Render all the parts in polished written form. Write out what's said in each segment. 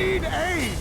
need aid!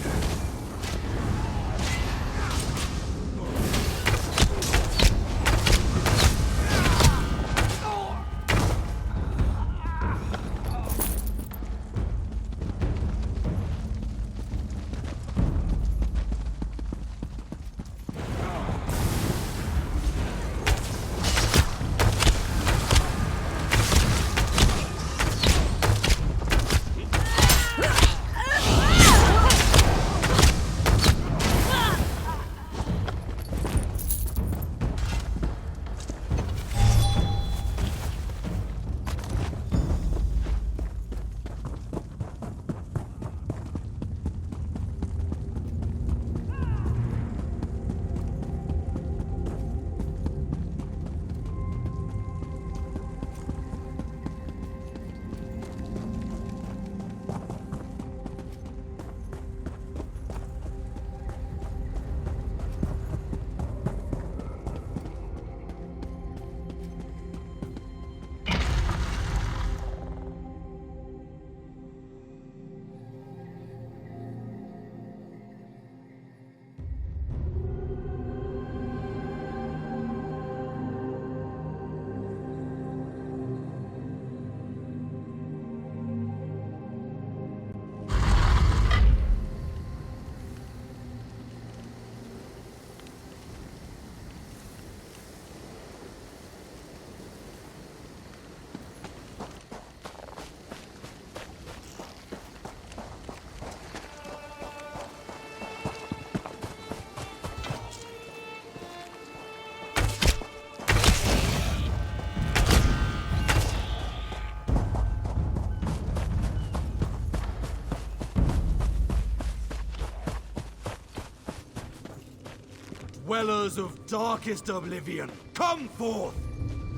Dwellers of darkest oblivion, come forth!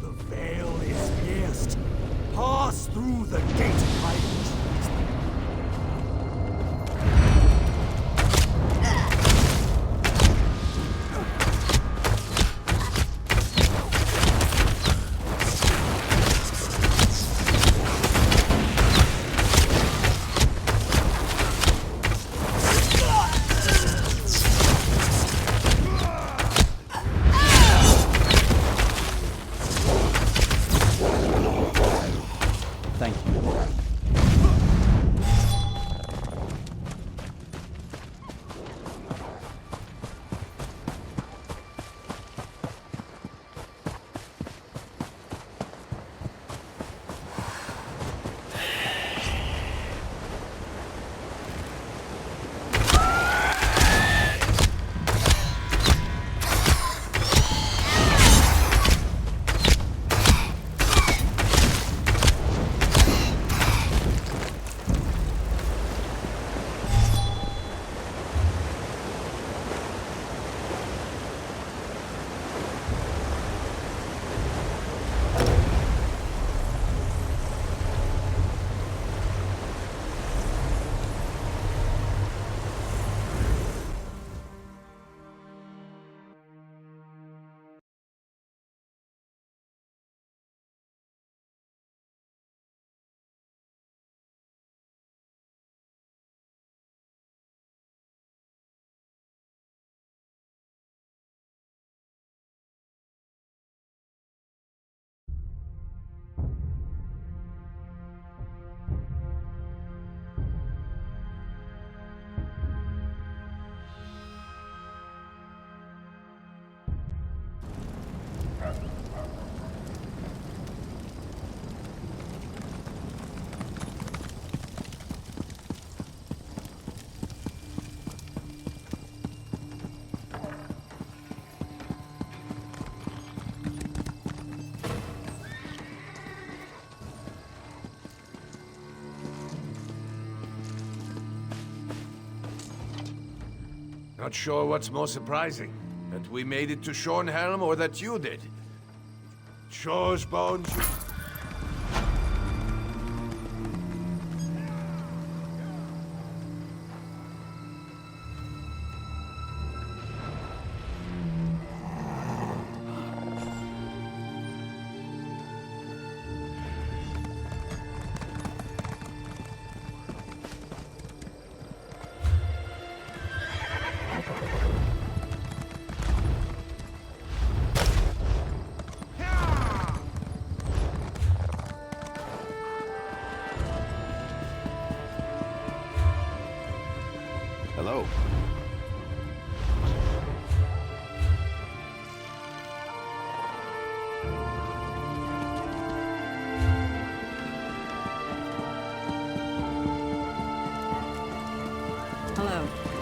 The veil is pierced. Pass through the gate of my trees. Thank you. Not sure what's more surprising, that we made it to Shornhelm or that you did. Shore's bones. Hello. Hello.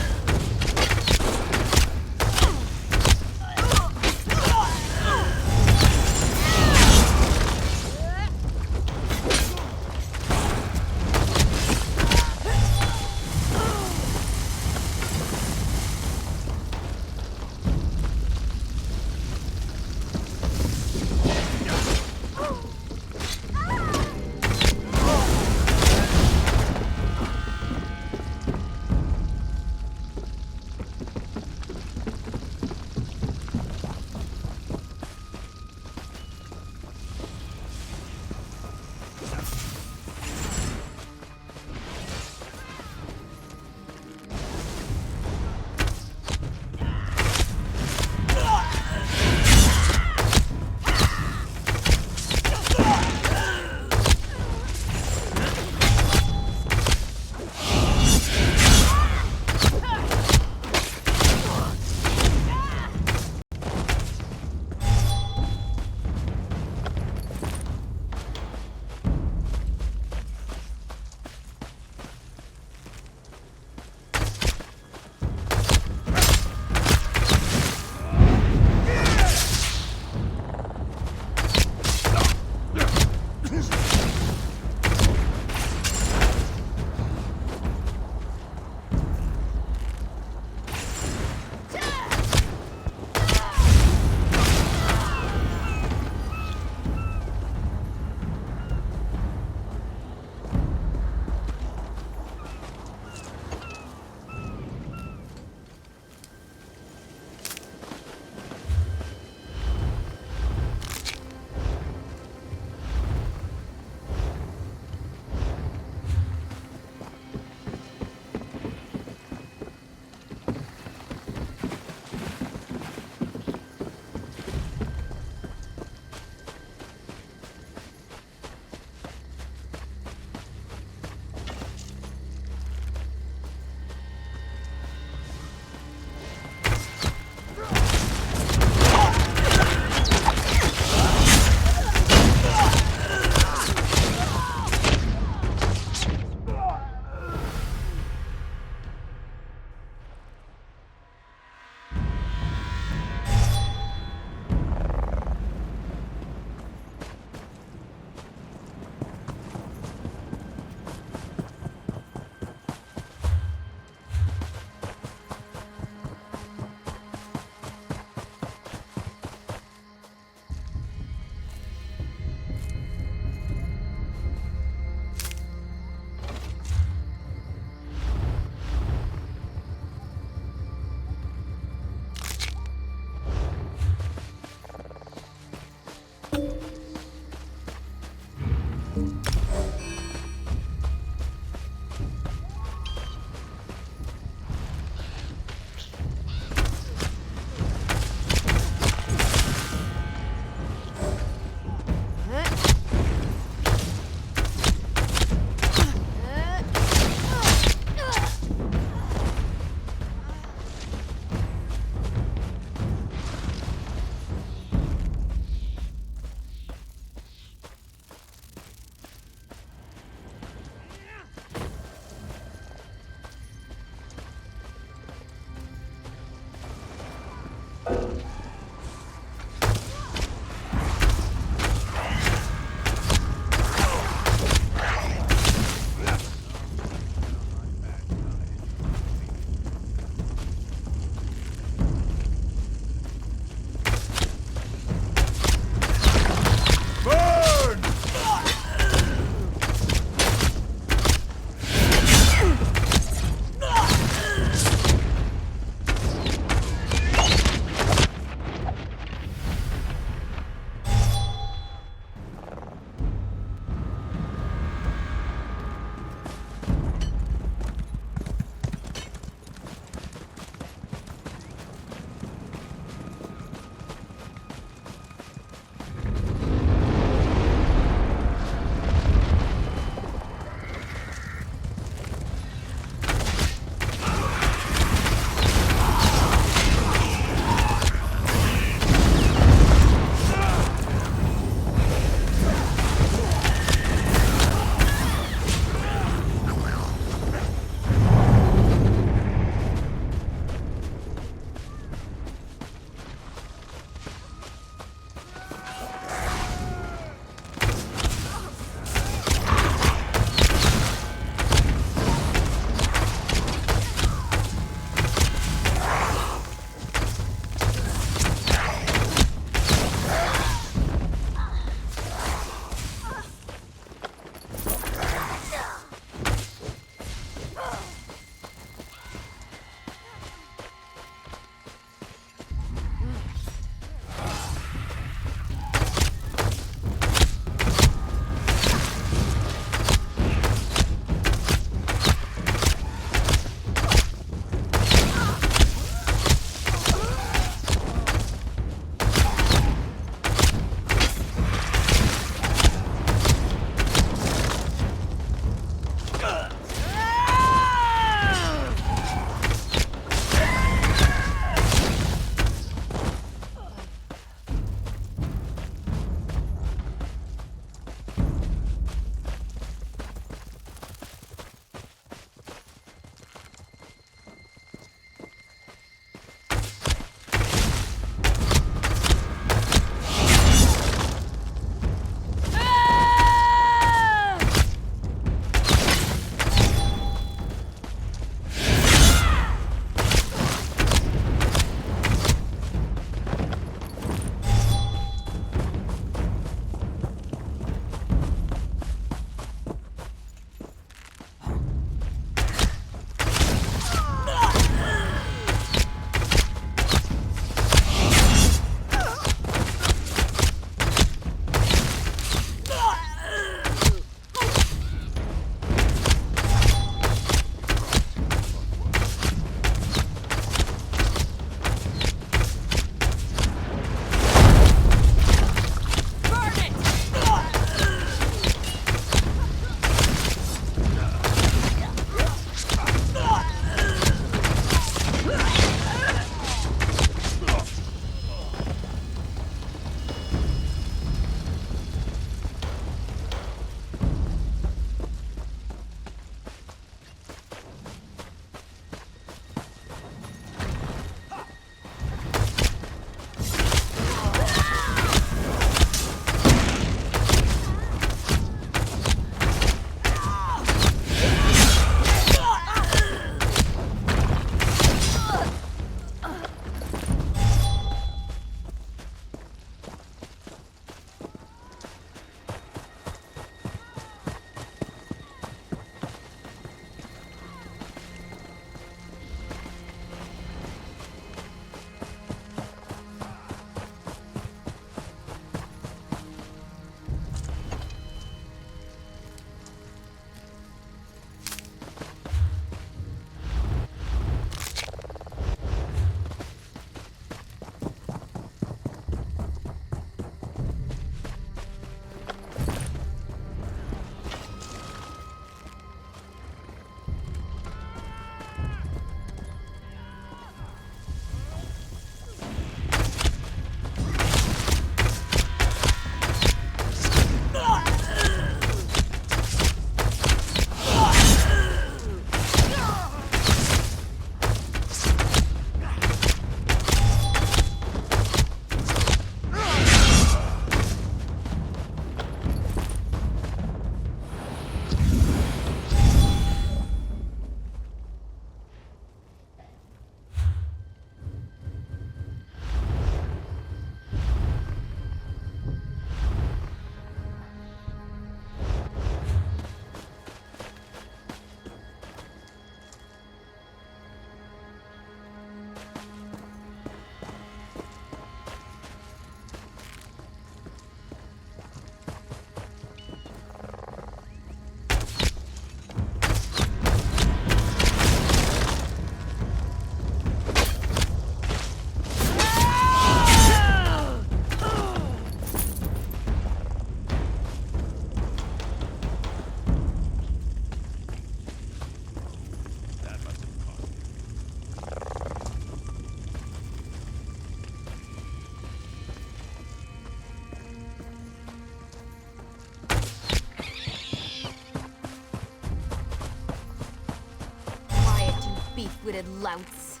louts.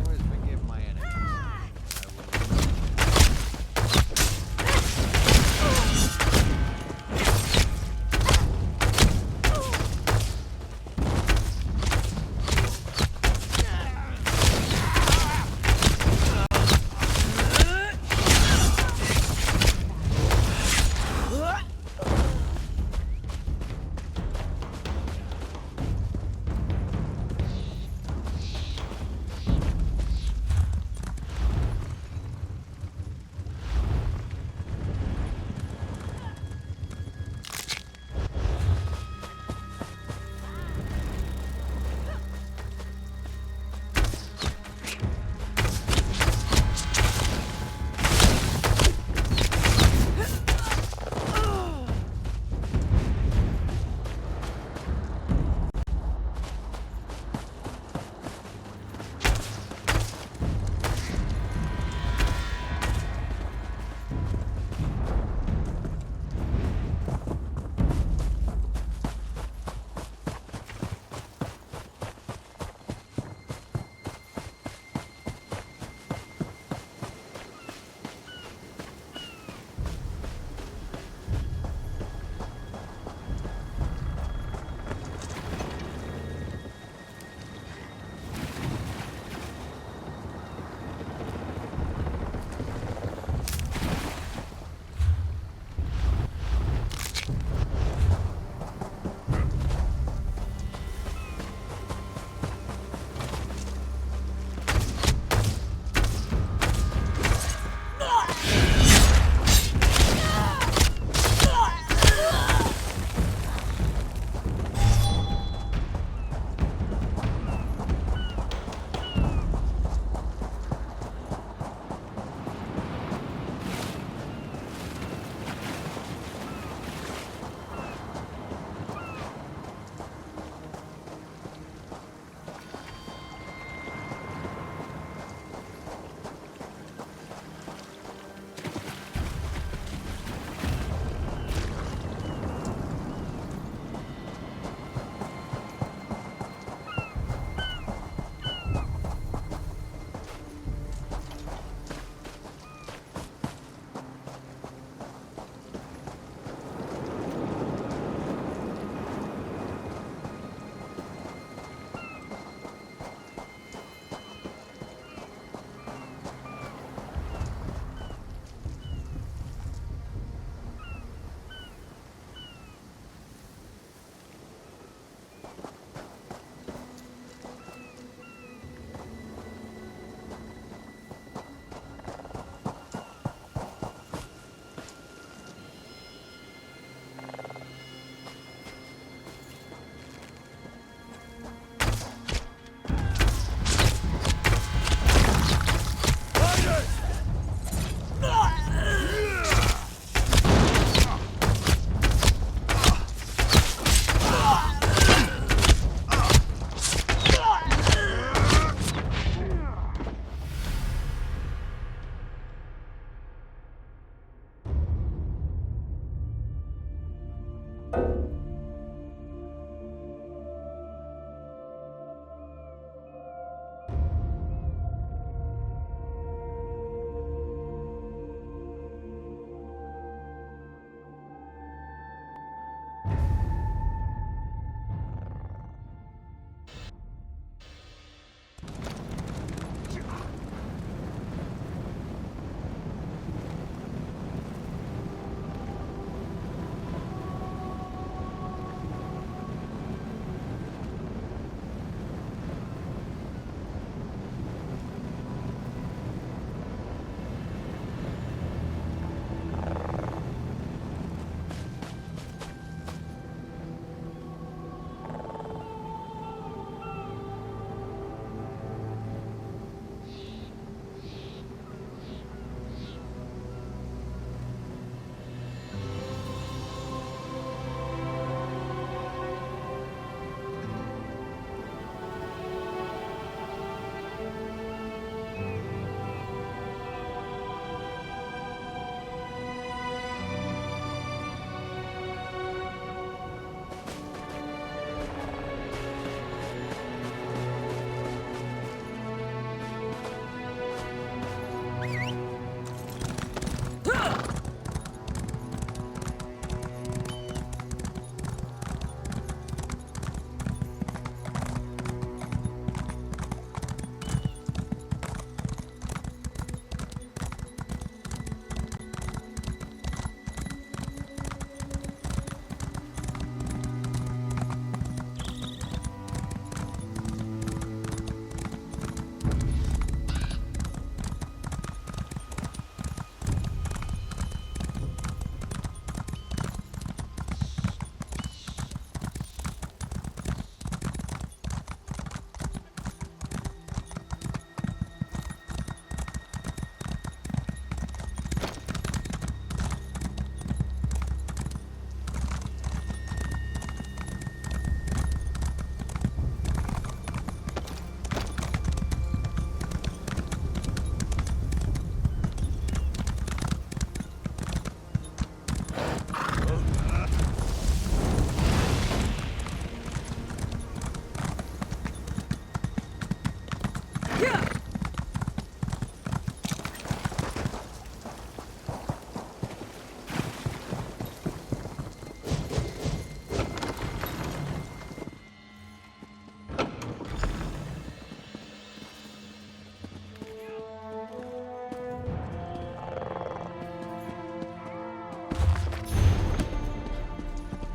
Always forgive my enemies.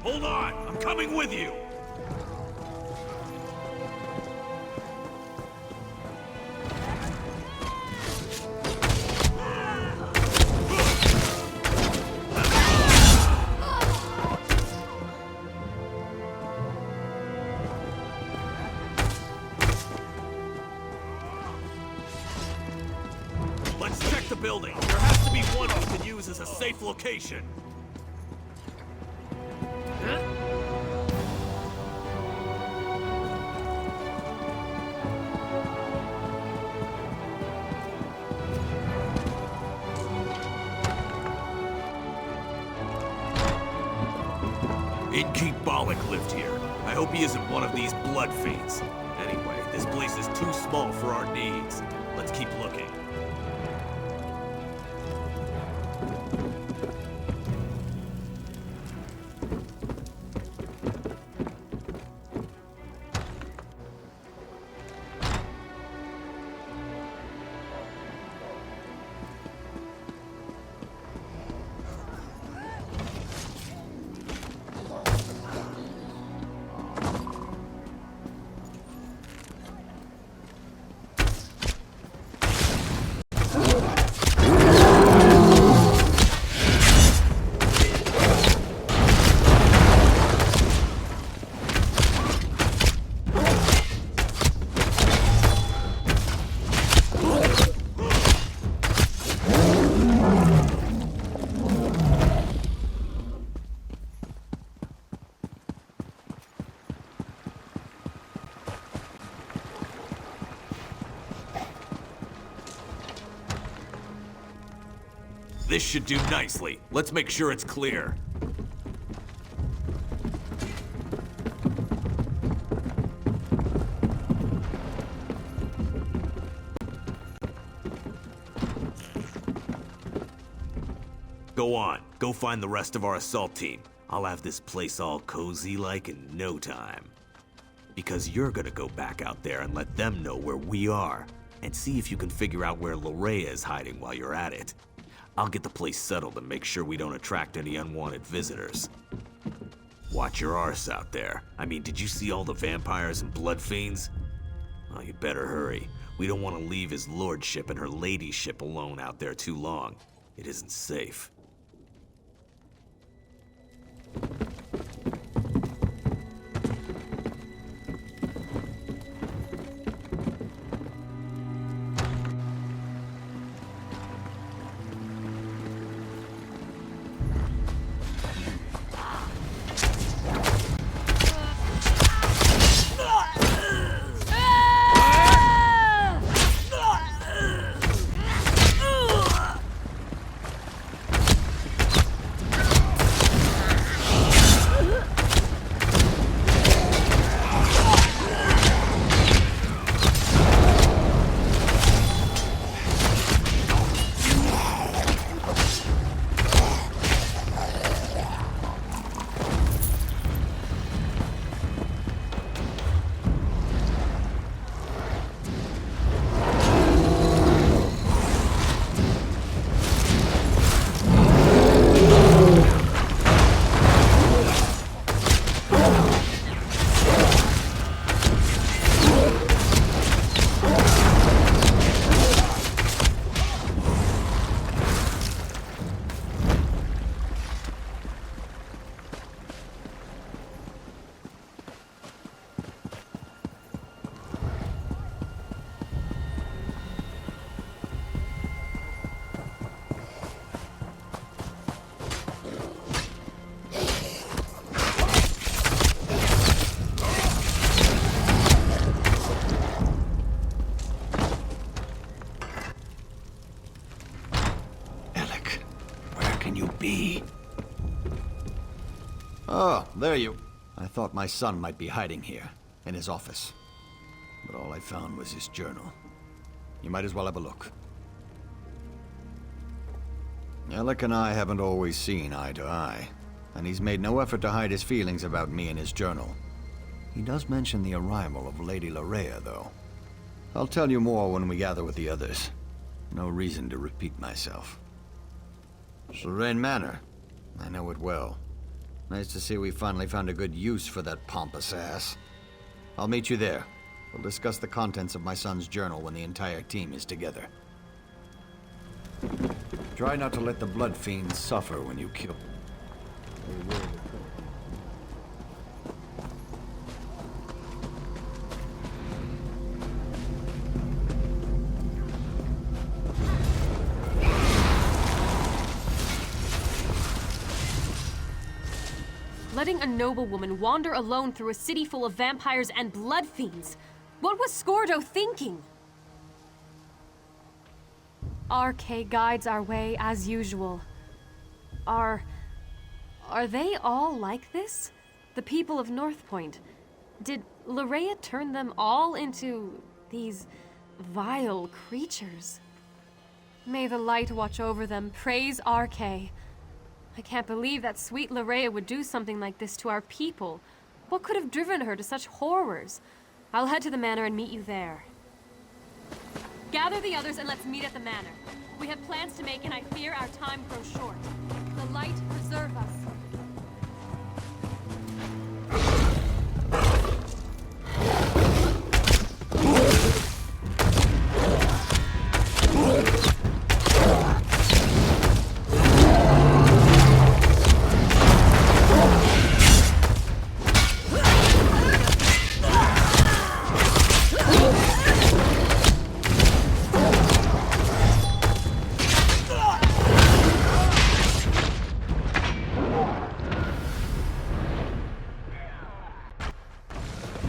Hold on! I'm coming with you! Let's check the building. There has to be one we can use as a safe location. Innkeep Bollock lived here. I hope he isn't one of these blood fiends. Anyway, this place is too small for our needs. Let's keep looking. This should do nicely. Let's make sure it's clear. Go on. Go find the rest of our assault team. I'll have this place all cozy-like in no time. Because you're gonna go back out there and let them know where we are. And see if you can figure out where Larea is hiding while you're at it. I'll get the place settled and make sure we don't attract any unwanted visitors. Watch your arse out there. I mean, did you see all the vampires and blood fiends? Well, you better hurry. We don't want to leave his lordship and her ladyship alone out there too long. It isn't safe. Oh, there you... I thought my son might be hiding here, in his office. But all I found was his journal. You might as well have a look. Alec and I haven't always seen eye to eye, and he's made no effort to hide his feelings about me in his journal. He does mention the arrival of Lady Larea, though. I'll tell you more when we gather with the others. No reason to repeat myself. Serene Manor. I know it well. Nice to see we finally found a good use for that pompous ass. I'll meet you there. We'll discuss the contents of my son's journal when the entire team is together. Try not to let the blood fiends suffer when you kill. Letting a noblewoman wander alone through a city full of vampires and blood fiends. What was Scordo thinking? RK guides our way as usual. Are they all like this? The people of Northpoint? Did Larea turn them all into these vile creatures? May the light watch over them. Praise RK. I can't believe that sweet Larea would do something like this to our people. What could have driven her to such horrors? I'll head to the manor and meet you there. Gather the others and let's meet at the manor. We have plans to make and I fear our time grows short. The light preserve us.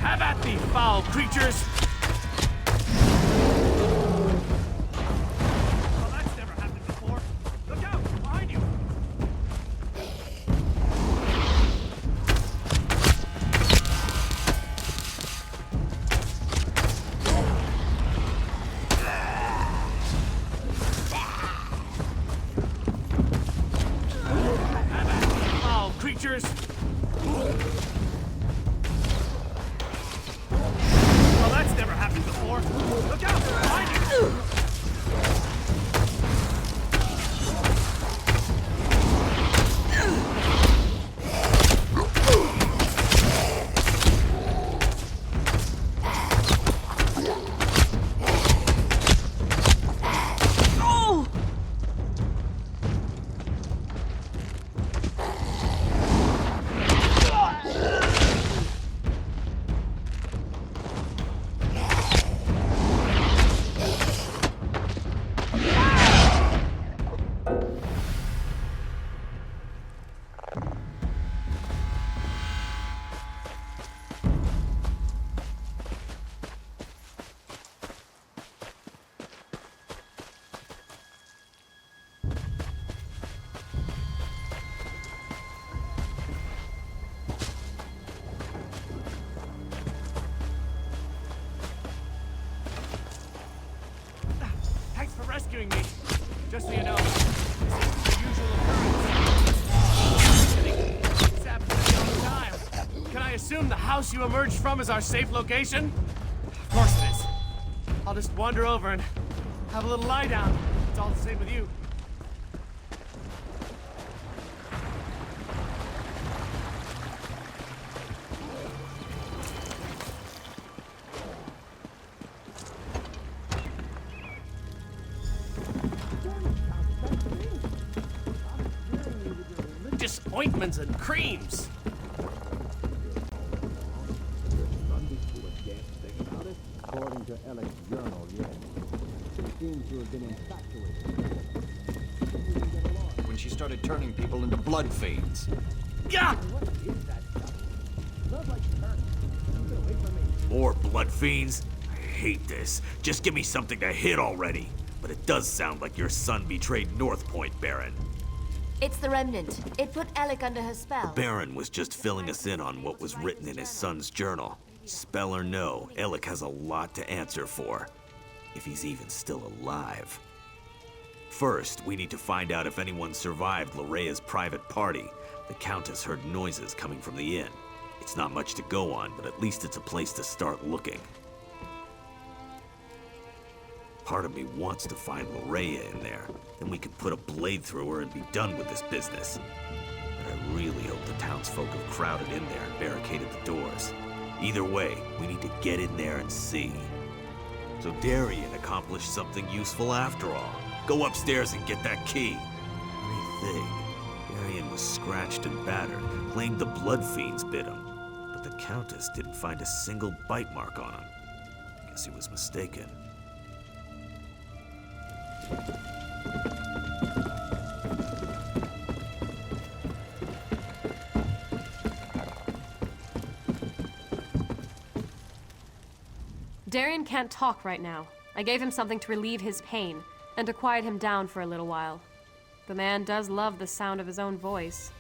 Have at thee, foul creatures! Well, that's never happened before. Look out! Behind you! Have at thee, foul creatures! Well, that's never happened before. Look out! Behind you! Thanks for rescuing me. Just so you know, this isn't the usual occurrence. This happens to me all the time. Can I assume the house you emerged from is our safe location? Of course it is. I'll just wander over and have a little lie down. It's all the same with you. Just ointments and creams. According to Ellic's journal, yes. She seems to have been infatuated. When she started turning people into blood fiends. Gah! More blood fiends? I hate this. Just give me something to hit already. But it does sound like your son betrayed Northpoint, Baron. It's the Remnant. It put Alec under her spell. Baron was just filling us in on what was written in his son's journal. Spell or no, Alec has a lot to answer for. If he's even still alive. First, we need to find out if anyone survived Larea's private party. The Countess heard noises coming from the inn. It's not much to go on, but at least it's a place to start looking. Part of me wants to find Larea in there. Then we could put a blade through her and be done with this business. But I really hope the town townsfolk have crowded in there and barricaded the doors. Either way, we need to get in there and see. So Darien accomplished something useful after all. Go upstairs and get that key. Funny thing, Darien was scratched and battered, claimed the blood fiends bit him. But the Countess didn't find a single bite mark on him. Guess he was mistaken. Darien can't talk right now. I gave him something to relieve his pain, and to quiet him down for a little while. The man does love the sound of his own voice.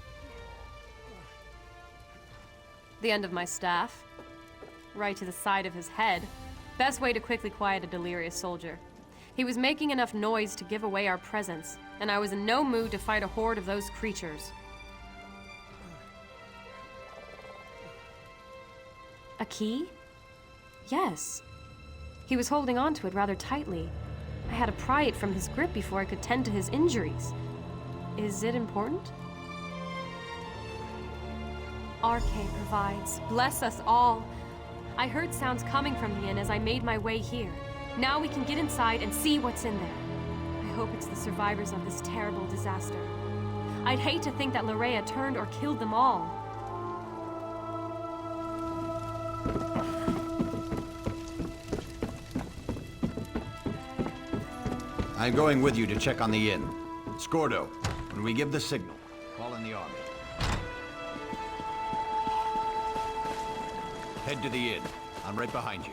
The end of my staff. Right to the side of his head. Best way to quickly quiet a delirious soldier. He was making enough noise to give away our presence, and I was in no mood to fight a horde of those creatures. A key? Yes. He was holding on to it rather tightly. I had to pry it from his grip before I could tend to his injuries. Is it important? RK provides. Bless us all. I heard sounds coming from the inn as I made my way here. Now we can get inside and see what's in there. I hope it's the survivors of this terrible disaster. I'd hate to think that Larea turned or killed them all. I'm going with you to check on the inn. Scordo, when we give the signal, call in the army. Head to the inn. I'm right behind you.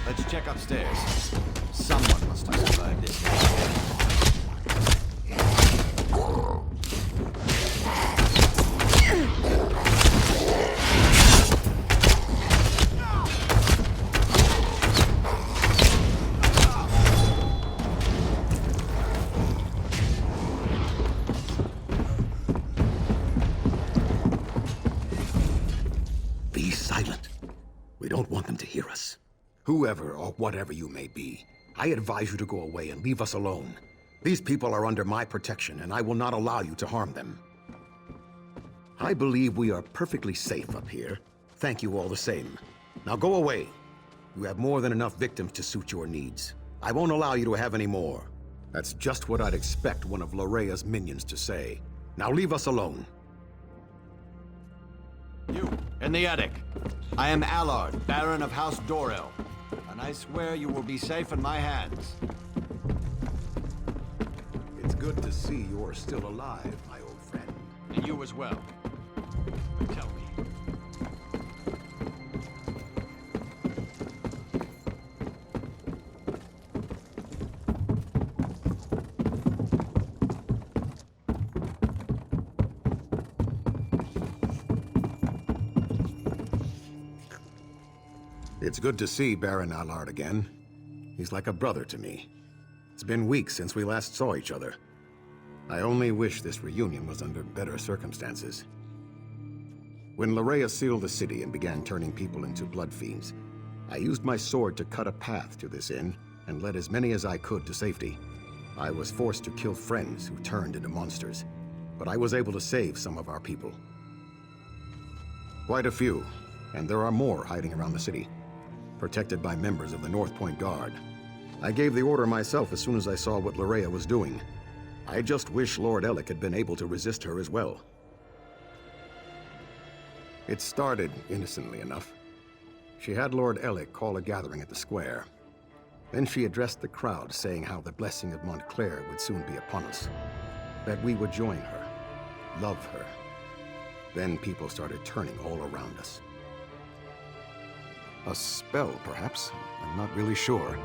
Let's check upstairs. Someone must have survived this. Be silent. We don't want them to hear us. Whoever or whatever you may be, I advise you to go away and leave us alone. These people are under my protection, and I will not allow you to harm them. I believe we are perfectly safe up here. Thank you all the same. Now go away. You have more than enough victims to suit your needs. I won't allow you to have any more. That's just what I'd expect one of Lorea's minions to say. Now leave us alone. You, in the attic. I am Allard, Baron of House Dorel, and I swear you will be safe in my hands. It's good to see you're still alive, my old friend. And you as well. Tell me. It's good to see Baron Allard again. He's like a brother to me. It's been weeks since we last saw each other. I only wish this reunion was under better circumstances. When Larea sealed the city and began turning people into blood fiends, I used my sword to cut a path to this inn and led as many as I could to safety. I was forced to kill friends who turned into monsters, but I was able to save some of our people. Quite a few, and there are more hiding around the city, protected by members of the North Point Guard. I gave the order myself as soon as I saw what Larea was doing. I just wish Lord Ellic had been able to resist her as well. It started innocently enough. She had Lord Ellic call a gathering at the square. Then she addressed the crowd, saying how the blessing of Montclair would soon be upon us, that we would join her, love her, Then people started turning all around us. A spell, perhaps? I'm not really sure.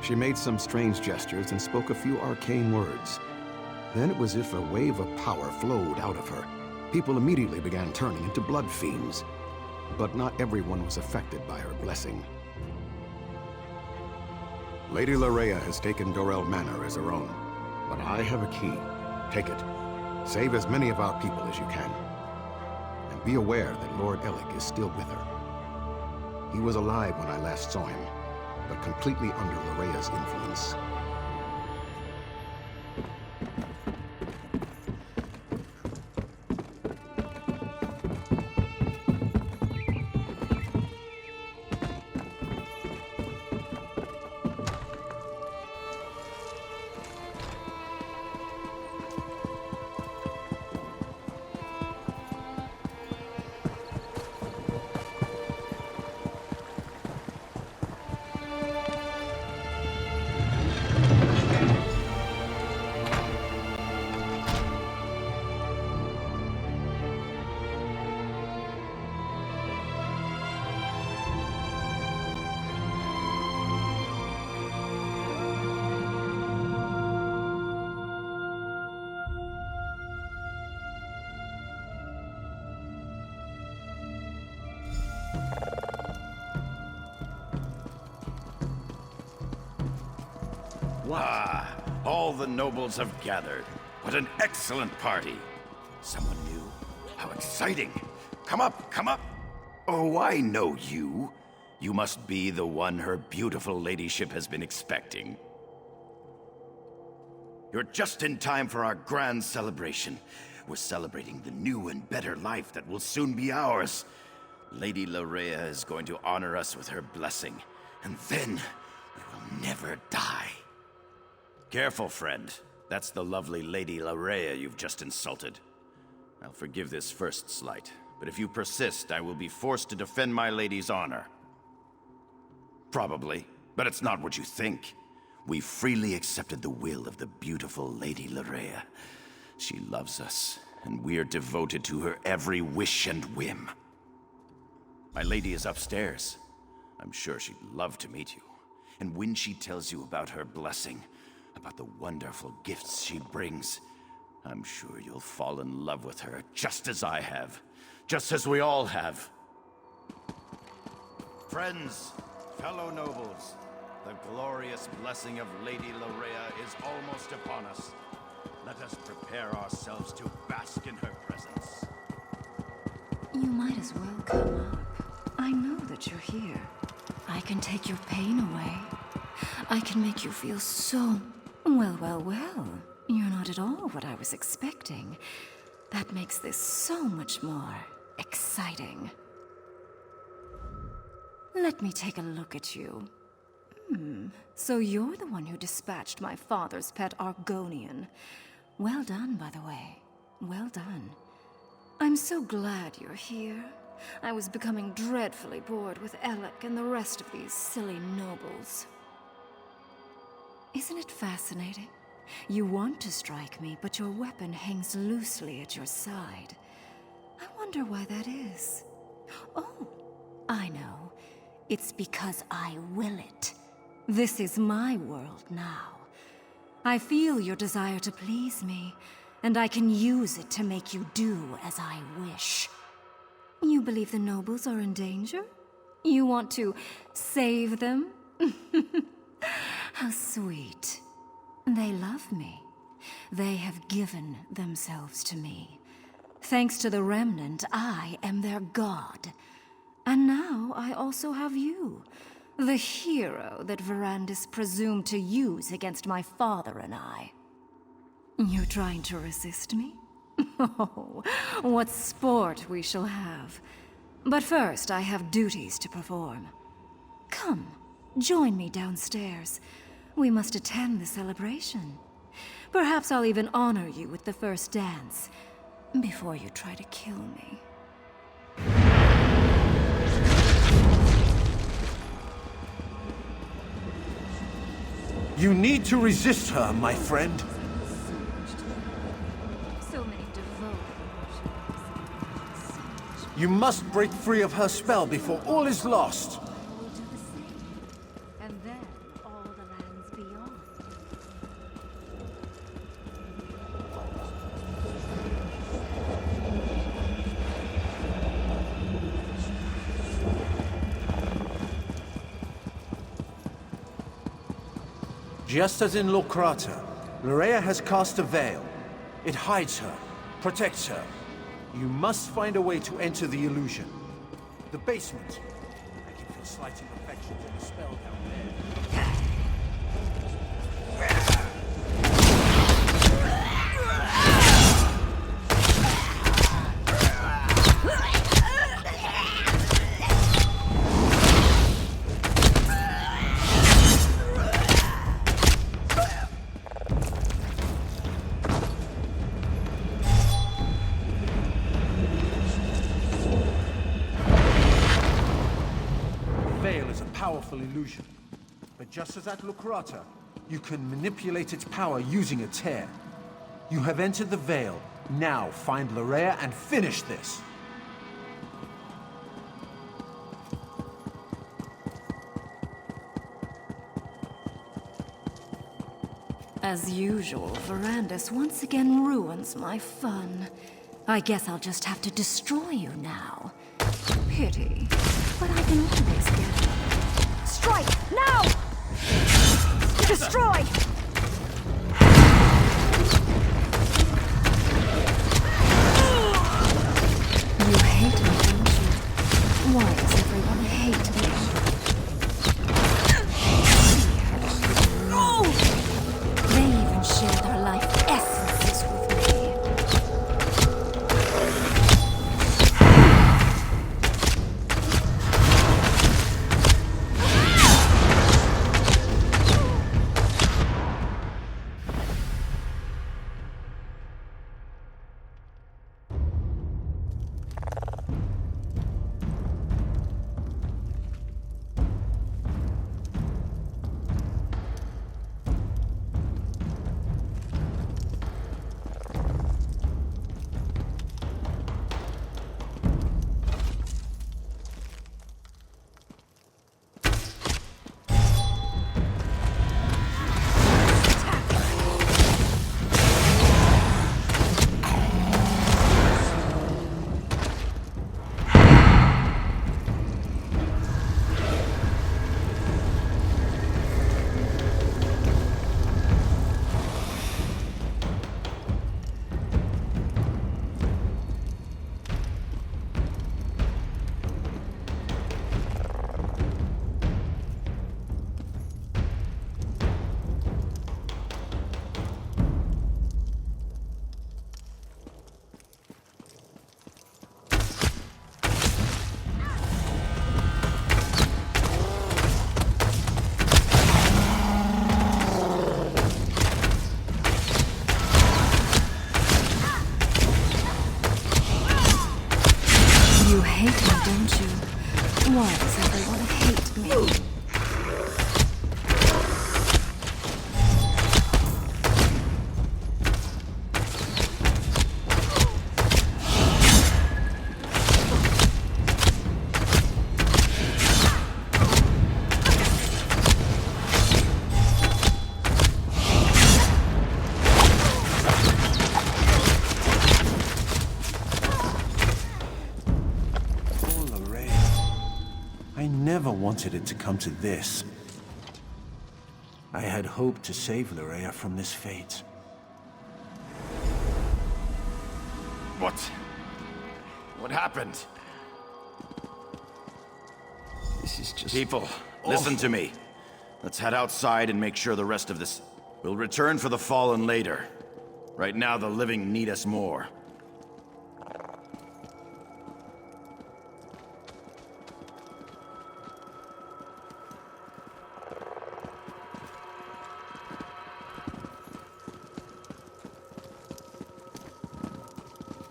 She made some strange gestures and spoke a few arcane words. Then it was as if a wave of power flowed out of her. People immediately began turning into blood fiends. But not everyone was affected by her blessing. Lady Larea has taken Dorel Manor as her own, but I have a key. Take it. Save as many of our people as you can. And be aware that Lord Elik is still with her. He was alive when I last saw him, but completely under Larea's influence. Ah, all the nobles have gathered. What an excellent party. Someone new. How exciting. Come up, come up. Oh, I know you. You must be the one her beautiful ladyship has been expecting. You're just in time for our grand celebration. We're celebrating the new and better life that will soon be ours. Lady Larea is going to honor us with her blessing, and then we will never die. Careful, friend. That's the lovely Lady Larea you've just insulted. I'll forgive this first slight, but if you persist, I will be forced to defend my lady's honor. Probably, but it's not what you think. We freely accepted the will of the beautiful Lady Larea. She loves us, and we're devoted to her every wish and whim. My lady is upstairs. I'm sure she'd love to meet you. And when she tells you about her blessing, about the wonderful gifts she brings, I'm sure you'll fall in love with her just as I have. Just as we all have. Friends, fellow nobles, the glorious blessing of Lady Larea is almost upon us. Let us prepare ourselves to bask in her presence. You might as well come up. I know that you're here. I can take your pain away. I can make you feel so... Well. You're not at all what I was expecting. That makes this so much more exciting. Let me take a look at you. So you're the one who dispatched my father's pet Argonian. Well done, by the way. Well done. I'm so glad you're here. I was becoming dreadfully bored with Elik and the rest of these silly nobles. Isn't it fascinating? You want to strike me, but your weapon hangs loosely at your side. I wonder why that is. Oh, I know. It's because I will it. This is my world now. I feel your desire to please me, and I can use it to make you do as I wish. You believe the nobles are in danger? You want to save them? How sweet. They love me. They have given themselves to me. Thanks to the Remnant, I am their god. And now I also have you, the hero that Verandis presumed to use against my father and I. You're trying to resist me? Oh, what sport we shall have. But first, I have duties to perform. Come, join me downstairs. We must attend the celebration. Perhaps I'll even honor you with the first dance, before you try to kill me. You need to resist her, my friend. So many devoted worshippers. You must break free of her spell before all is lost. And then all the lands beyond. Just as in Locrata, Larea has cast a veil. It hides her, protects her. You must find a way to enter the illusion. The basement. I can feel slight imperfections in the spell down there. Powerful illusion. But just as at Locrata, you can manipulate its power using a tear. You have entered the Veil. Now find Larea and finish this. As usual, Verandis once again ruins my fun. I guess I'll just have to destroy you now. Pity, but I can always get it. Strike! Now! Destroy! You hate me, don't you? Why does everyone hate me? They even share their life essences with me. You hate me, don't you? Why does everyone hate me? I never wanted it to come to this. I had hoped to save Larea from this fate. What happened? This is just... People, listen to me. Let's head outside and make sure the rest of this... We'll return for the fallen later. Right now, the living need us more.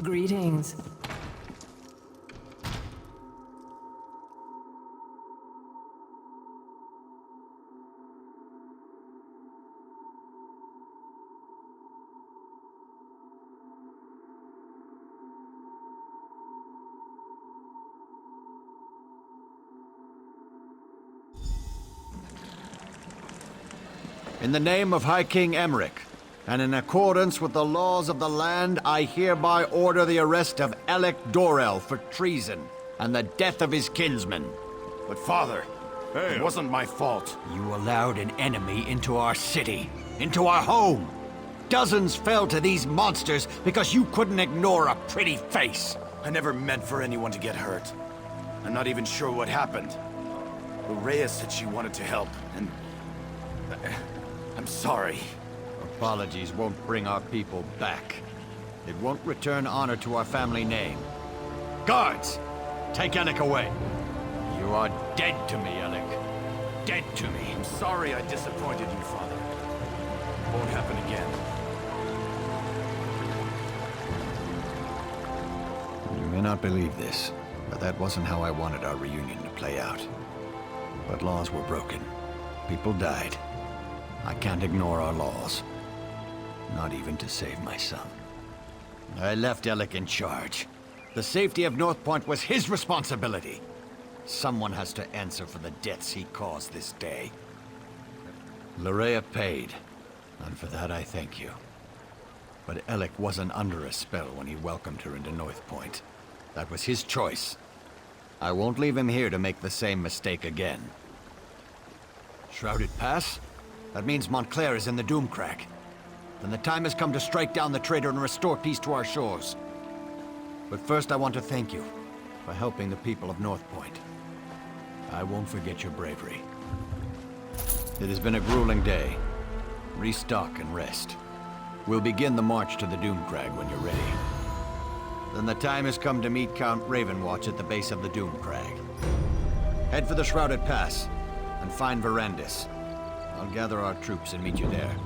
Greetings. In the name of High King Emmerich, and in accordance with the laws of the land, I hereby order the arrest of Alec Dorel for treason and the death of his kinsman. But father, it wasn't my fault. You allowed an enemy into our city, into our home. Dozens fell to these monsters because you couldn't ignore a pretty face. I never meant for anyone to get hurt. I'm not even sure what happened. Lorrea said she wanted to help, and... I'm sorry. Apologies won't bring our people back. It won't return honor to our family name. Guards! Take Alec away. You are dead to me, Alec. Dead to me. I'm sorry I disappointed you, father. Won't happen again. You may not believe this, but that wasn't how I wanted our reunion to play out. But laws were broken. People died. I can't ignore our laws. Not even to save my son. I left Alec in charge. The safety of North Point was his responsibility. Someone has to answer for the deaths he caused this day. Lorrea paid, and for that I thank you. But Alec wasn't under a spell when he welcomed her into North Point. That was his choice. I won't leave him here to make the same mistake again. Shrouded Pass? That means Montclair is in the Doomcrag. Then the time has come to strike down the traitor and restore peace to our shores. But first I want to thank you for helping the people of North Point. I won't forget your bravery. It has been a grueling day. Restock and rest. We'll begin the march to the Doomcrag when you're ready. Then the time has come to meet Count Ravenwatch at the base of the Doomcrag. Head for the Shrouded Pass and find Verandis. I'll gather our troops and meet you there.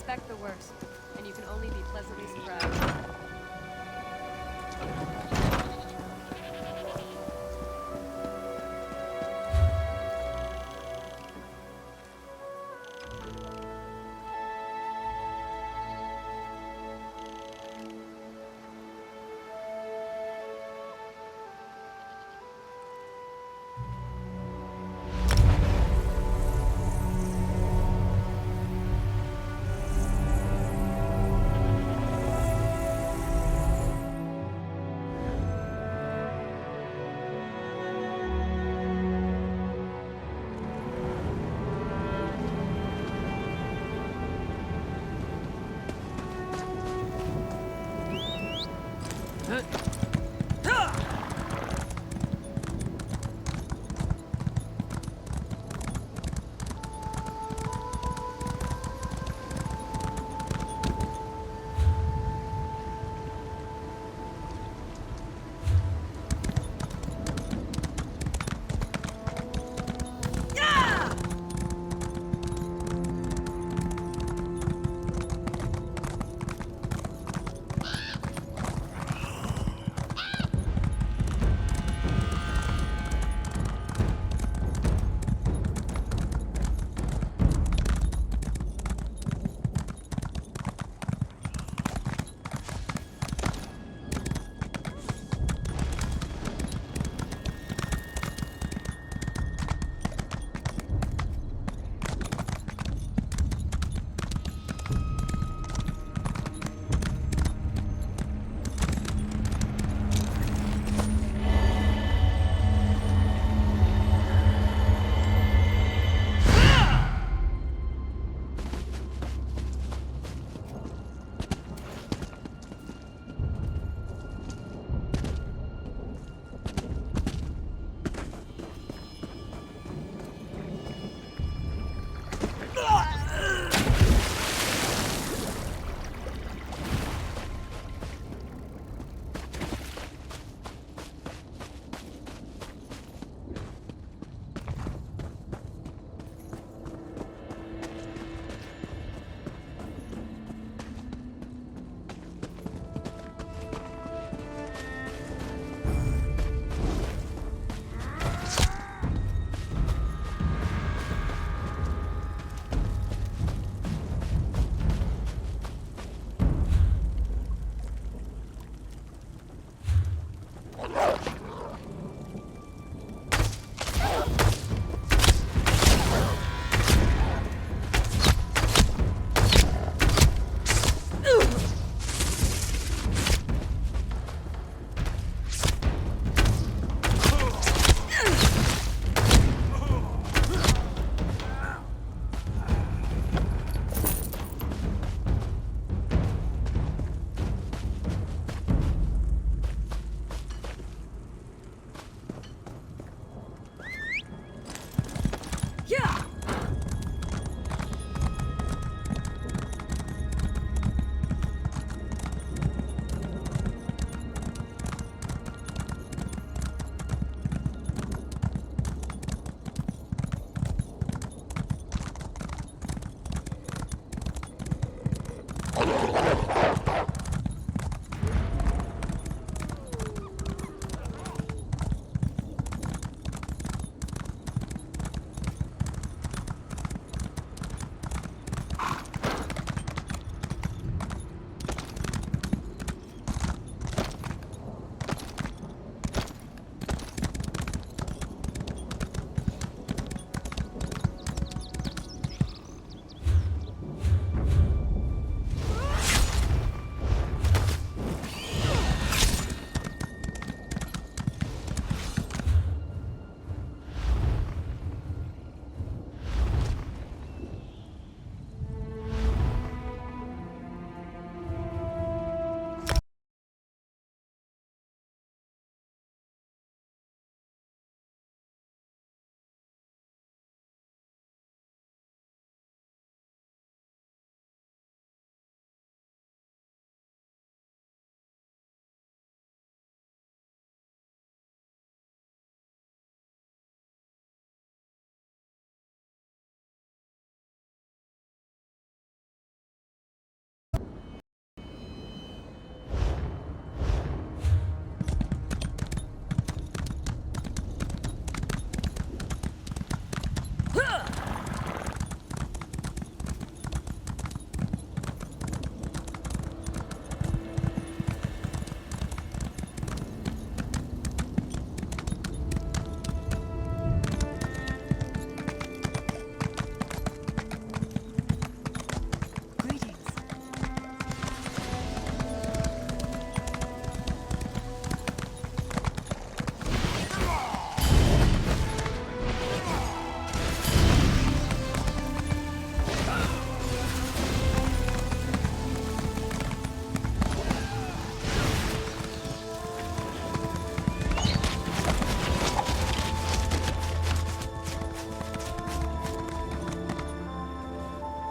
Expect the worst, and you can only be pleasantly surprised.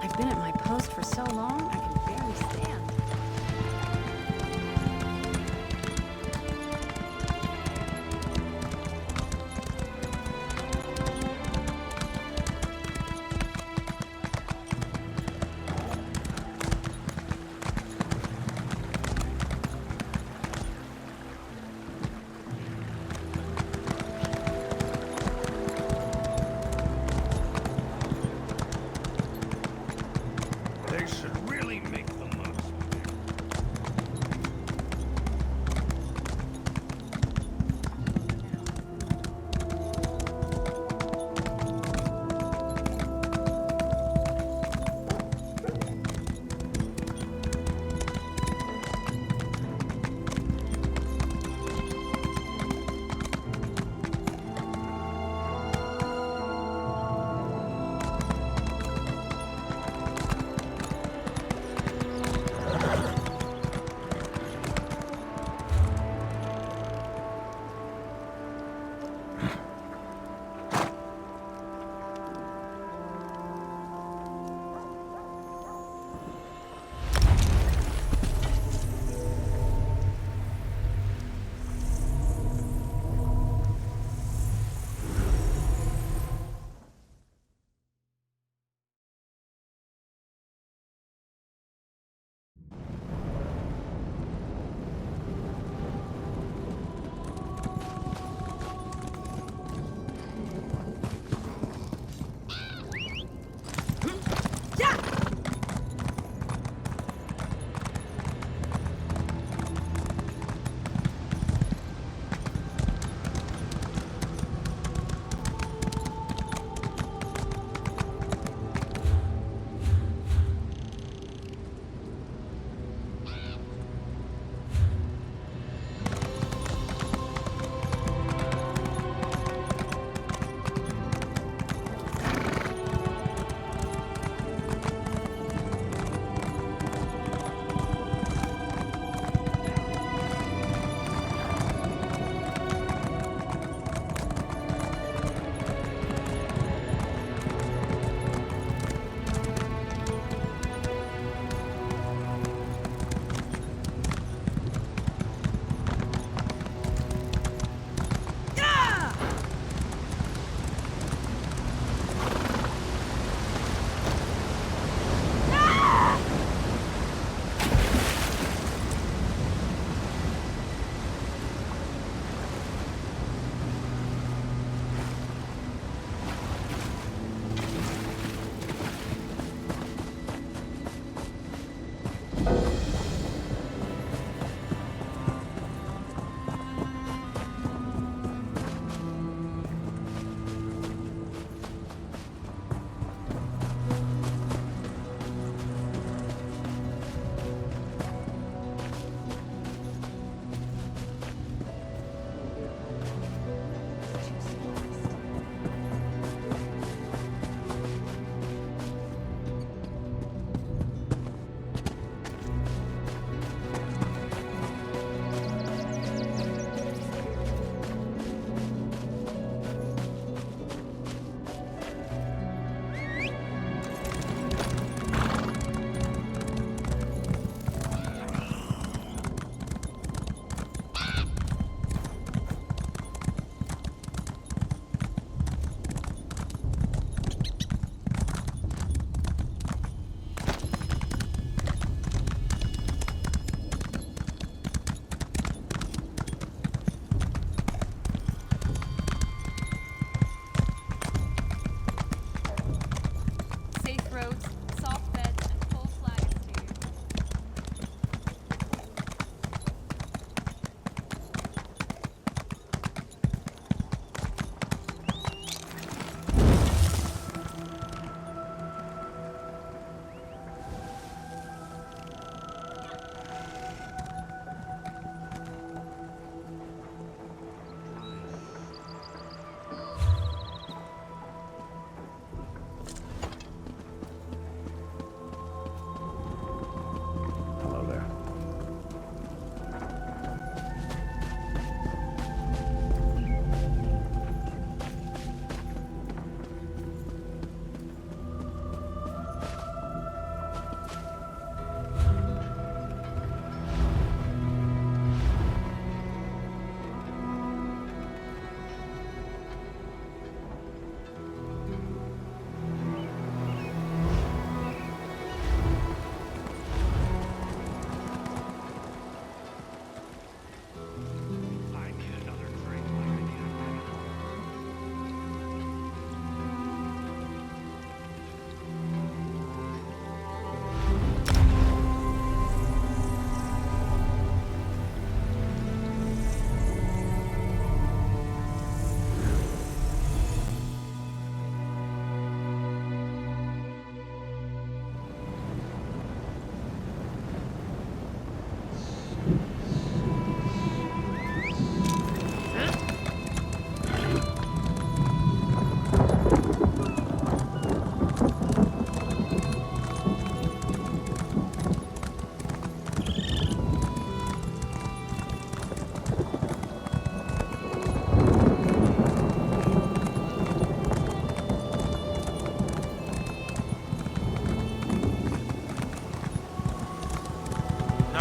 I've been at my post for so long, I can barely stand. They should really make the most.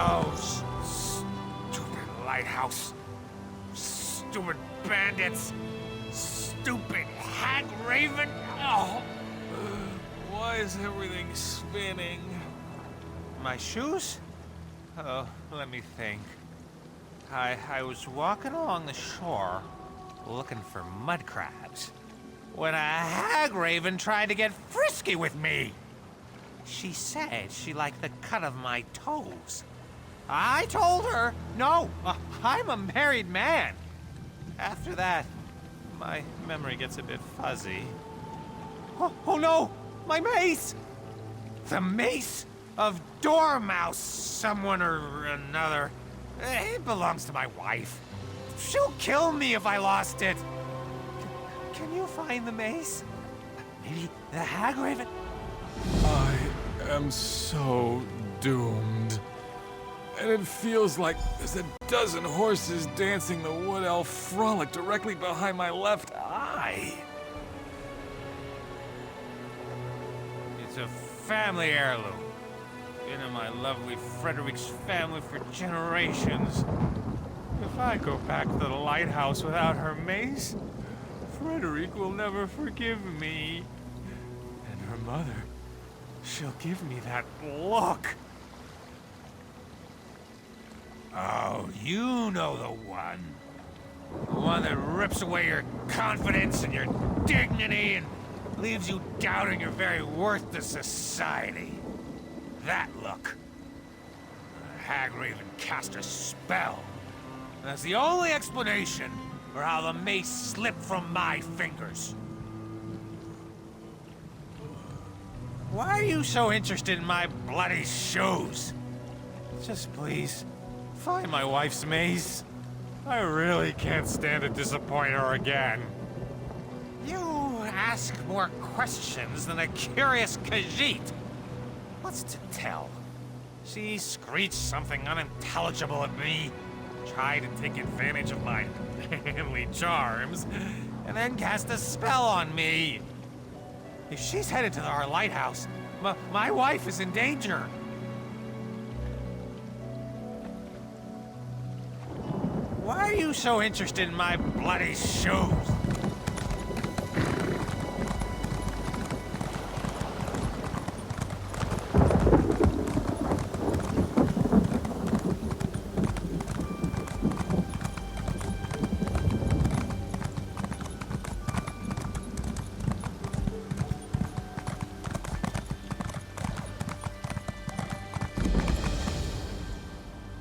nose! Stupid lighthouse. Stupid bandits. Stupid hag raven. Oh. Why is everything spinning? My shoes? Oh, let me think. I was walking along the shore, looking for mud crabs, when a hag raven tried to get frisky with me. She said she liked the cut of my toes. I told her, no, I'm a married man. After that, my memory gets a bit fuzzy. Oh no, my mace! The mace of Dormouse, someone or another. It belongs to my wife. She'll kill me if I lost it. Can you find the mace? Maybe the hag raven? I am so doomed. And it feels like there's a dozen horses dancing the wood elf frolic directly behind my left eye. It's a family heirloom. Been in my lovely Frederick's family for generations. If I go back to the lighthouse without her mace, Frederick will never forgive me. And her mother, she'll give me that look. Oh, you know the one. The one that rips away your confidence and your dignity and leaves you doubting your very worth to society. That look. The hag raven cast a spell. And that's the only explanation for how the mace slipped from my fingers. Why are you so interested in my bloody shoes? Just please, find my wife's mace. I really can't stand to disappoint her again. You ask more questions than a curious Khajiit. What's to tell? She screeched something unintelligible at me, tried to take advantage of my manly charms, and then cast a spell on me. If she's headed to our lighthouse, my wife is in danger. Why are you so interested in my bloody shoes?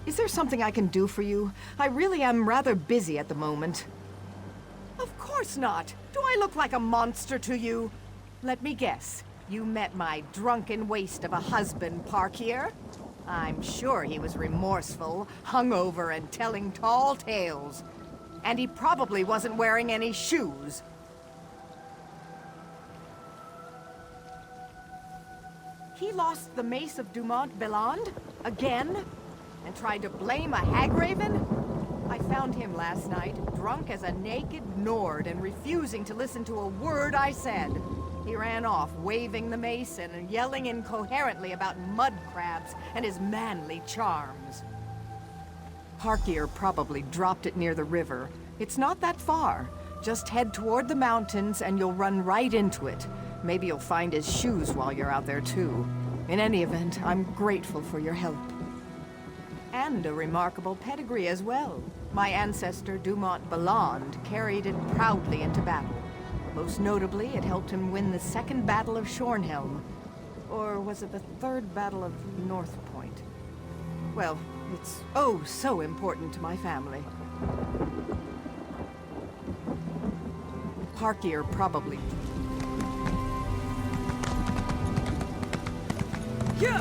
Is there something I can do for you? I really am rather busy at the moment. Of course not. Do I look like a monster to you? Let me guess. You met my drunken waste of a husband, Parkier? I'm sure he was remorseful, hungover, and telling tall tales. And he probably wasn't wearing any shoes. He lost the mace of Dumont Belland? Again? And tried to blame a hag raven? I found him last night, drunk as a naked Nord and refusing to listen to a word I said. He ran off, waving the mace and yelling incoherently about mud crabs and his manly charms. Parkier probably dropped it near the river. It's not that far. Just head toward the mountains and you'll run right into it. Maybe you'll find his shoes while you're out there too. In any event, I'm grateful for your help. And a remarkable pedigree as well. My ancestor, Dumont Belland, carried it proudly into battle. Most notably, it helped him win the Second Battle of Shornhelm. Or was it the Third Battle of North Point? Well, it's oh so important to my family. Parkier probably... Yeah!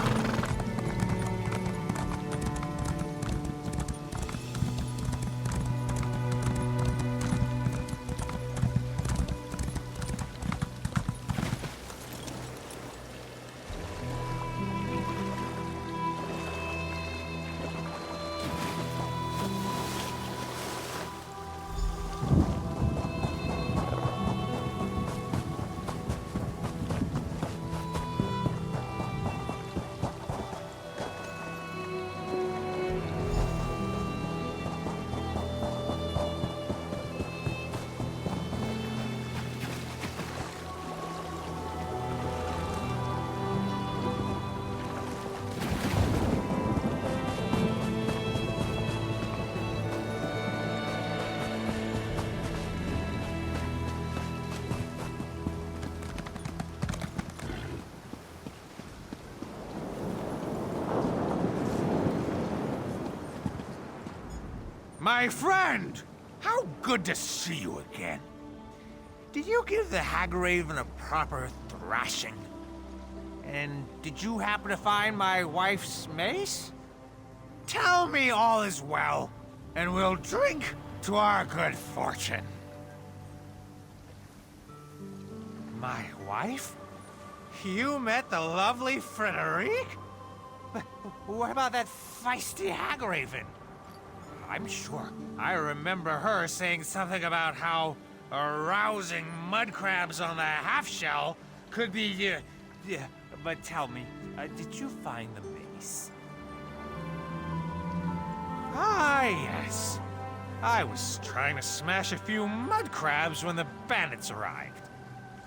My friend! How good to see you again. Did you give the Hagraven a proper thrashing? And did you happen to find my wife's mace? Tell me all is well, and we'll drink to our good fortune. My wife? You met the lovely Frederique? But what about that feisty Hagraven? I'm sure I remember her saying something about how arousing mud crabs on the half-shell could be, yeah. But tell me, did you find the mace? Ah, yes. I was trying to smash a few mud crabs when the bandits arrived.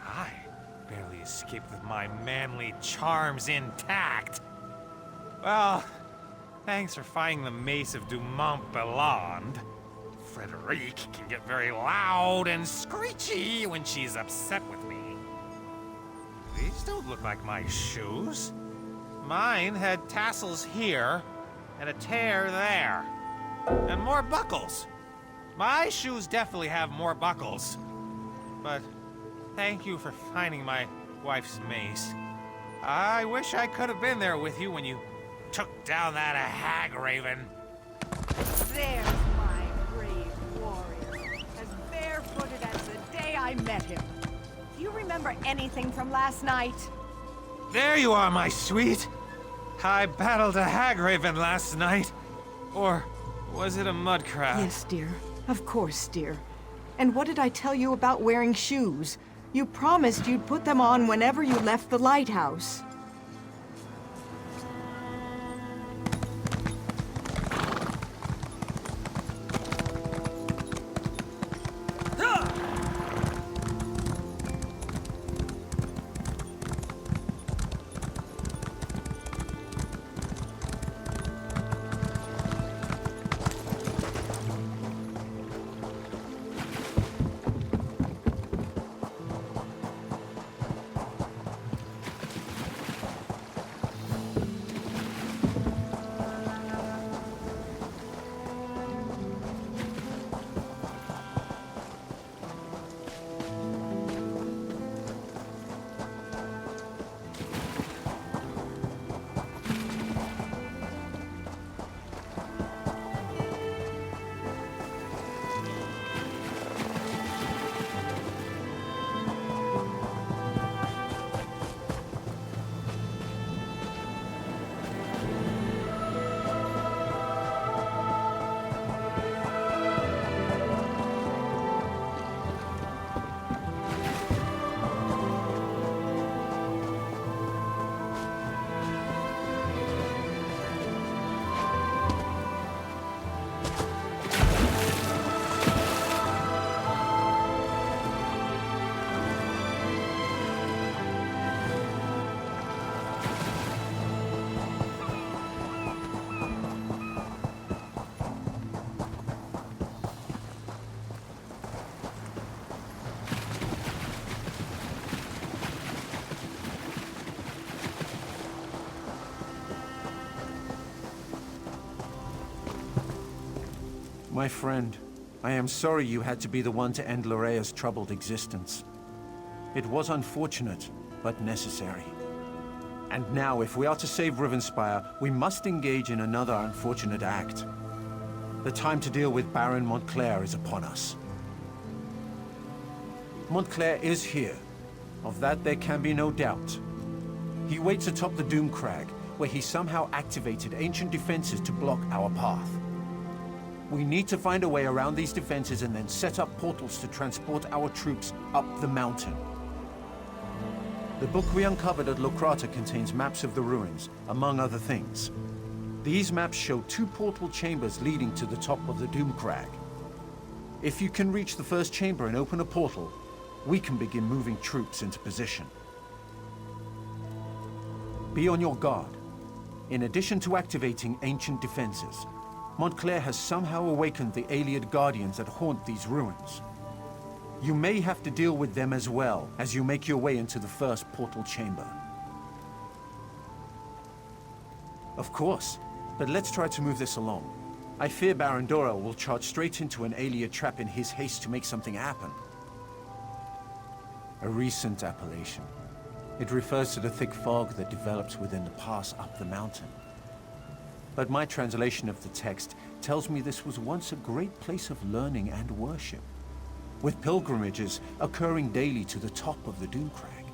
I barely escaped with my manly charms intact. Well, thanks for finding the mace of Dumont Belland. Frederique can get very loud and screechy when she's upset with me. These don't look like my shoes. Mine had tassels here, and a tear there, and more buckles. My shoes definitely have more buckles. But thank you for finding my wife's mace. I wish I could have been there with you when you took down that Hagraven. There's my brave warrior, as barefooted as the day I met him. Do you remember anything from last night? There you are, my sweet. I battled a Hagraven last night. Or was it a mud crab? Yes, dear. Of course, dear. And what did I tell you about wearing shoes? You promised you'd put them on whenever you left the lighthouse. My friend, I am sorry you had to be the one to end Lorea's troubled existence. It was unfortunate, but necessary. And now, if we are to save Rivenspire, we must engage in another unfortunate act. The time to deal with Baron Montclair is upon us. Montclair is here. Of that there can be no doubt. He waits atop the Doom Crag, where he somehow activated ancient defenses to block our path. We need to find a way around these defenses and then set up portals to transport our troops up the mountain. The book we uncovered at Locrata contains maps of the ruins, among other things. These maps show 2 portal chambers leading to the top of the Doom Crag. If you can reach the first chamber and open a portal, we can begin moving troops into position. Be on your guard. In addition to activating ancient defenses, Montclair has somehow awakened the Ayleid Guardians that haunt these ruins. You may have to deal with them as well as you make your way into the first portal chamber. Of course, but let's try to move this along. I fear Baron Dorel will charge straight into an Aelia trap in his haste to make something happen. A recent appellation. It refers to the thick fog that develops within the pass up the mountain. But my translation of the text tells me this was once a great place of learning and worship, with pilgrimages occurring daily to the top of the Doomcrag.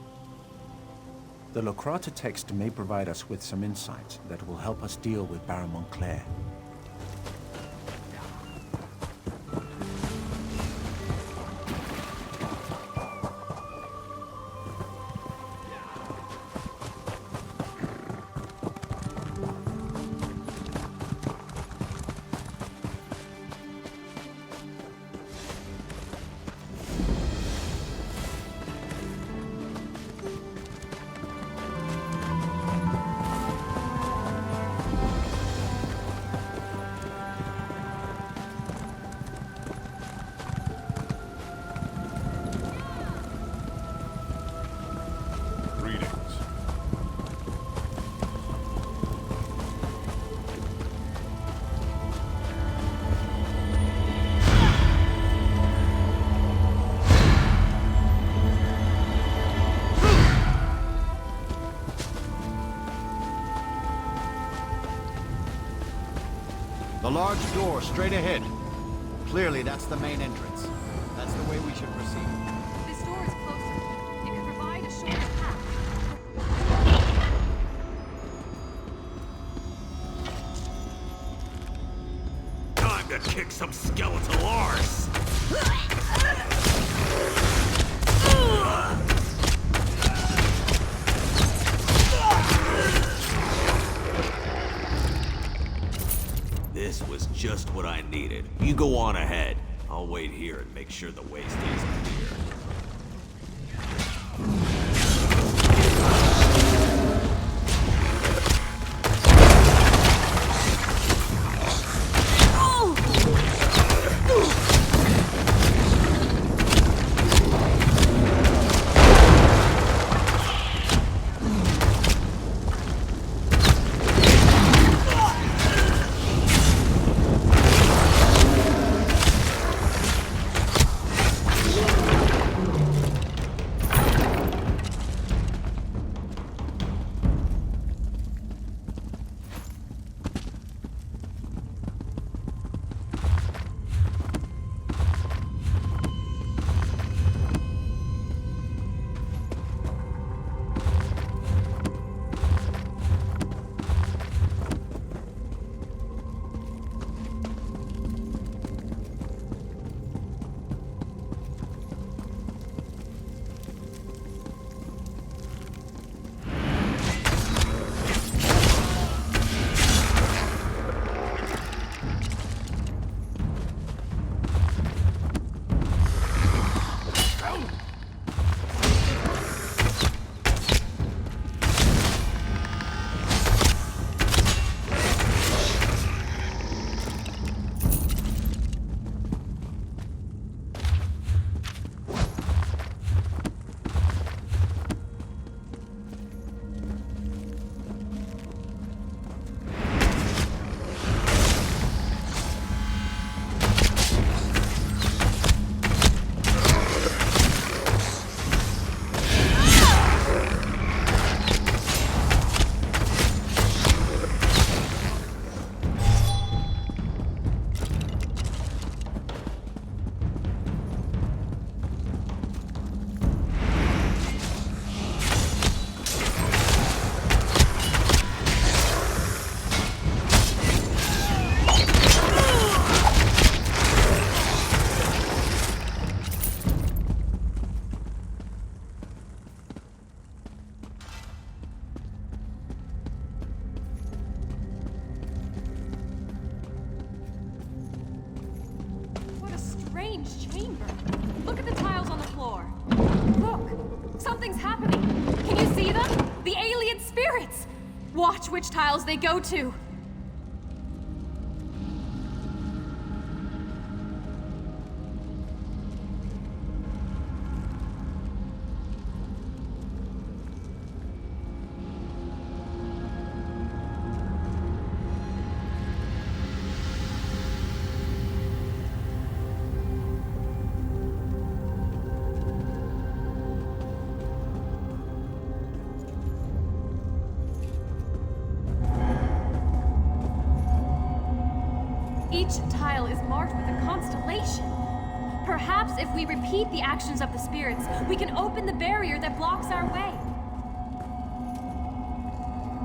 The Locrata text may provide us with some insights that will help us deal with Baron Montclair. The large door straight ahead. Clearly, that's the main entrance. That's the way we should proceed. This door is closer. It could provide a short path. Time to kick some skeletal arse! This was just what I needed. You go on ahead. I'll wait here and make sure the way stays clear. Strange chamber. Look at the tiles on the floor. Look! Something's happening. Can you see them? The alien spirits! Watch which tiles they go to. Each tile is marked with a constellation. Perhaps if we repeat the actions of the spirits, we can open the barrier that blocks our way.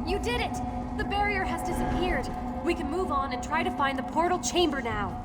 You did it! The barrier has disappeared. We can move on and try to find the portal chamber now.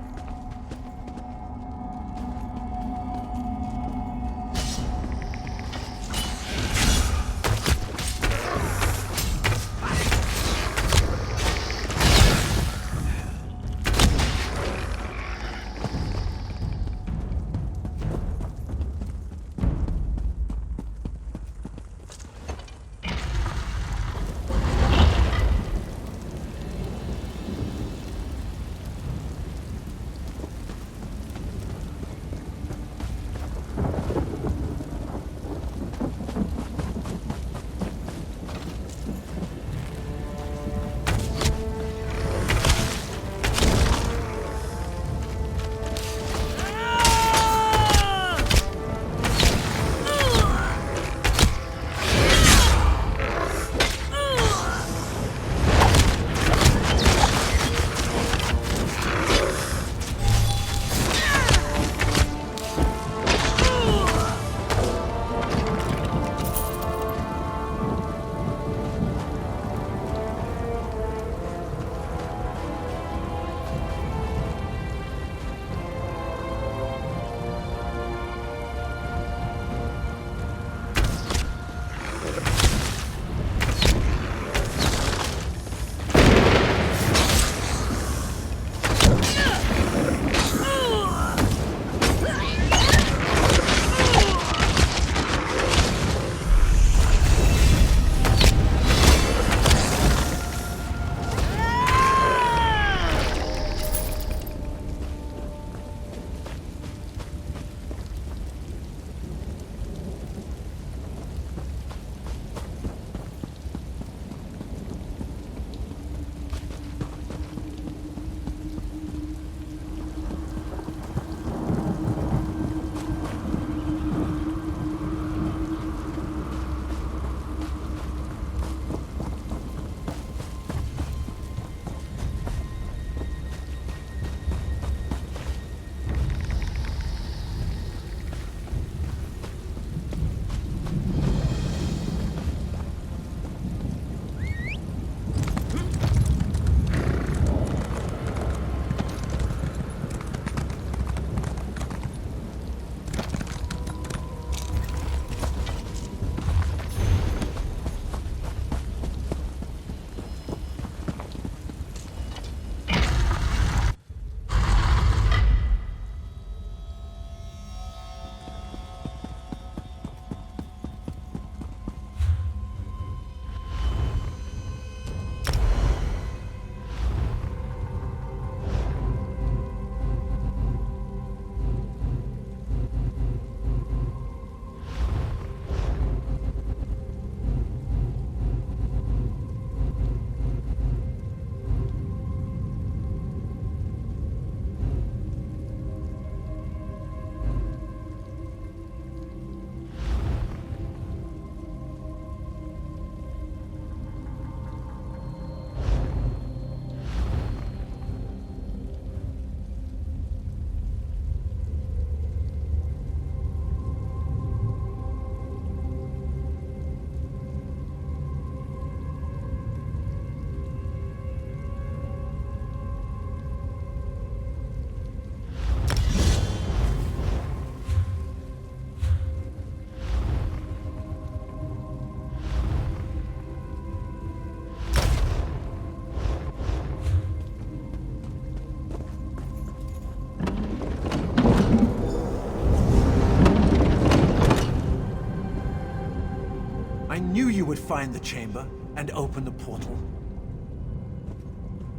knew you would find the chamber and open the portal.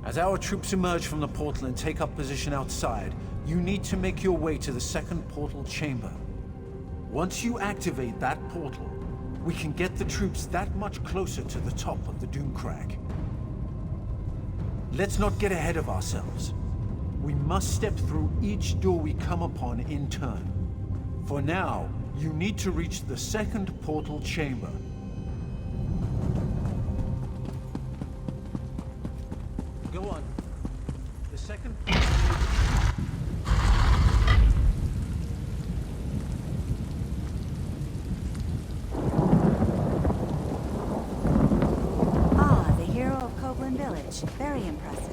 As our troops emerge from the portal and take up position outside, you need to make your way to the second portal chamber. Once you activate that portal, we can get the troops that much closer to the top of the Doomcrag. Let's not get ahead of ourselves. We must step through each door we come upon in turn. For now, you need to reach the second portal chamber. Go on. The second. Ah, the hero of Copeland Village. Very impressive.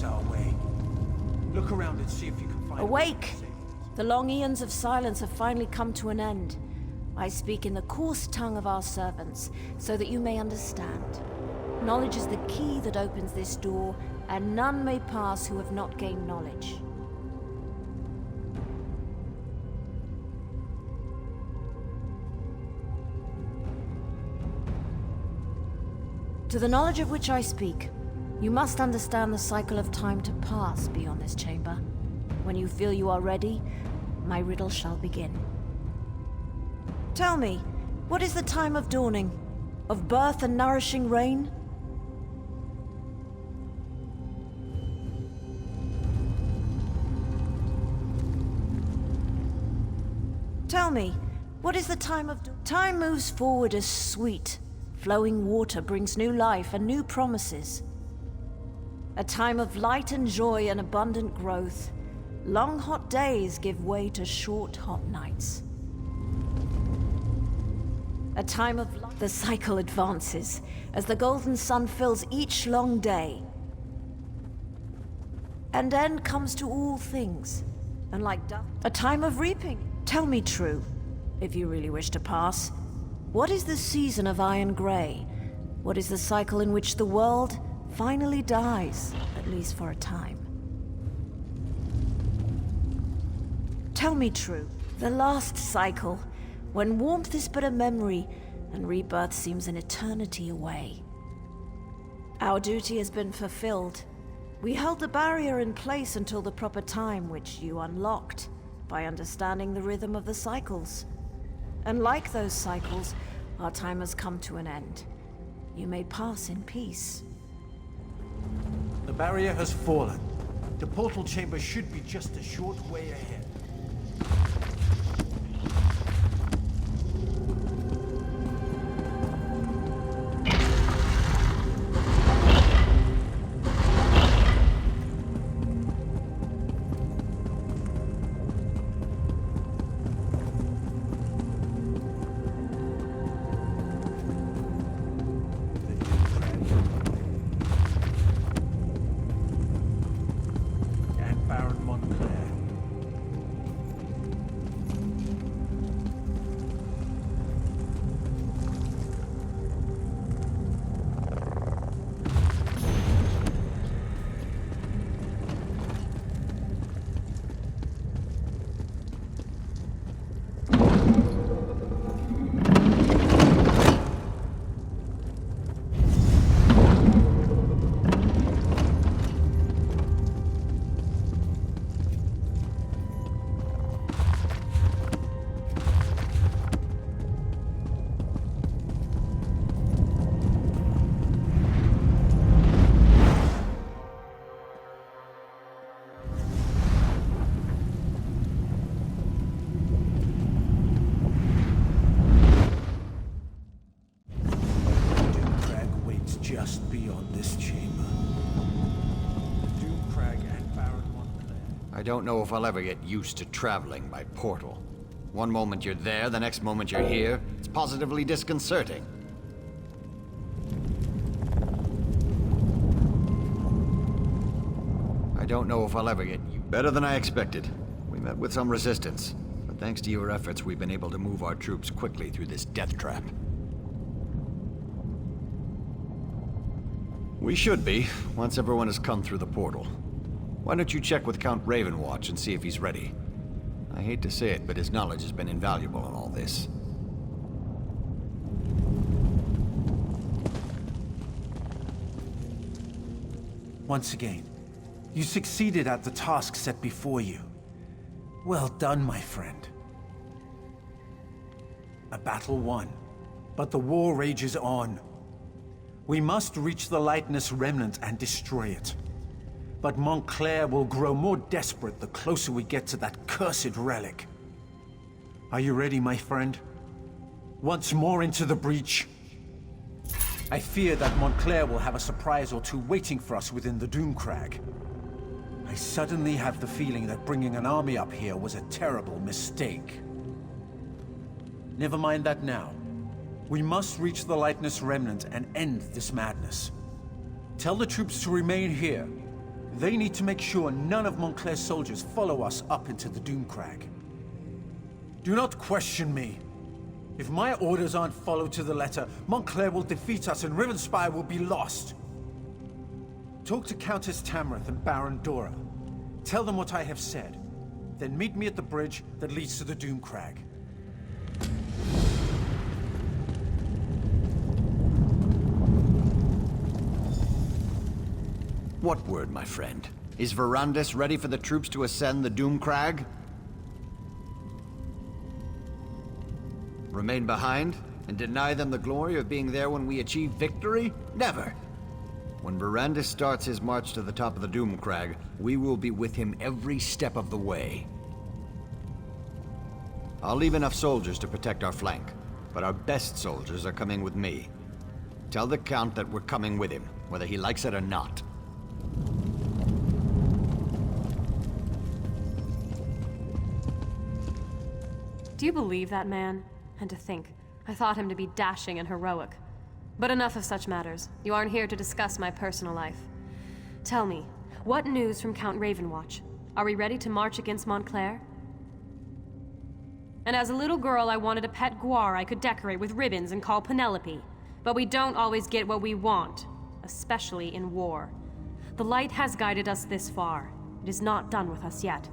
Our way. Look around and see if you can find... Awake! The long eons of silence have finally come to an end. I speak in the coarse tongue of our servants, so that you may understand. Knowledge is the key that opens this door, and none may pass who have not gained knowledge. To the knowledge of which I speak, you must understand the cycle of time to pass beyond this chamber. When you feel you are ready, my riddle shall begin. Tell me, what is the time of dawning? Of birth and nourishing rain? Tell me, what is the time of... Time moves forward as sweet. Flowing water brings new life and new promises. A time of light and joy and abundant growth. Long hot days give way to short hot nights. A time of the cycle advances as the golden sun fills each long day. And end comes to all things, and like a time of reaping. Tell me true, if you really wish to pass. What is the season of iron grey? What is the cycle in which the world finally dies, at least for a time? Tell me true, the last cycle, when warmth is but a memory and rebirth seems an eternity away. Our duty has been fulfilled. We held the barrier in place until the proper time, which you unlocked by understanding the rhythm of the cycles. And like those cycles, our time has come to an end. You may pass in peace. The barrier has fallen. The portal chamber should be just a short way ahead. just beyond this chamber. The Doomcrag and Baron Montclair. I don't know if I'll ever get used to traveling by portal. One moment you're there, the next moment you're here. It's positively disconcerting. I don't know if I'll ever get you. Better than I expected. We met with some resistance, but thanks to your efforts, we've been able to move our troops quickly through this death trap. We should be, once everyone has come through the portal. Why don't you check with Count Ravenwatch and see if he's ready? I hate to say it, but his knowledge has been invaluable in all this. Once again, you succeeded at the task set before you. Well done, my friend. A battle won, but the war rages on. We must reach the Lightness Remnant and destroy it. But Montclair will grow more desperate the closer we get to that cursed relic. Are you ready, my friend? Once more into the breach. I fear that Montclair will have a surprise or two waiting for us within the Doomcrag. I suddenly have the feeling that bringing an army up here was a terrible mistake. Never mind that now. We must reach the Lightness Remnant and end this madness. Tell the troops to remain here. They need to make sure none of Montclair's soldiers follow us up into the Doomcrag. Do not question me. If my orders aren't followed to the letter, Montclair will defeat us and Rivenspire will be lost. Talk to Countess Tamriel and Baron Dora. Tell them what I have said. Then meet me at the bridge that leads to the Doomcrag. What word, my friend? Is Verandis ready for the troops to ascend the Doomcrag? Remain behind and deny them the glory of being there when we achieve victory? Never! When Verandis starts his march to the top of the Doomcrag, we will be with him every step of the way. I'll leave enough soldiers to protect our flank, but our best soldiers are coming with me. Tell the Count that we're coming with him, whether he likes it or not. Do you believe that man? And to think, I thought him to be dashing and heroic. But enough of such matters. You aren't here to discuss my personal life. Tell me, what news from Count Ravenwatch? Are we ready to march against Montclair? And as a little girl, I wanted a pet guar I could decorate with ribbons and call Penelope. But we don't always get what we want, especially in war. The light has guided us this far. It is not done with us yet.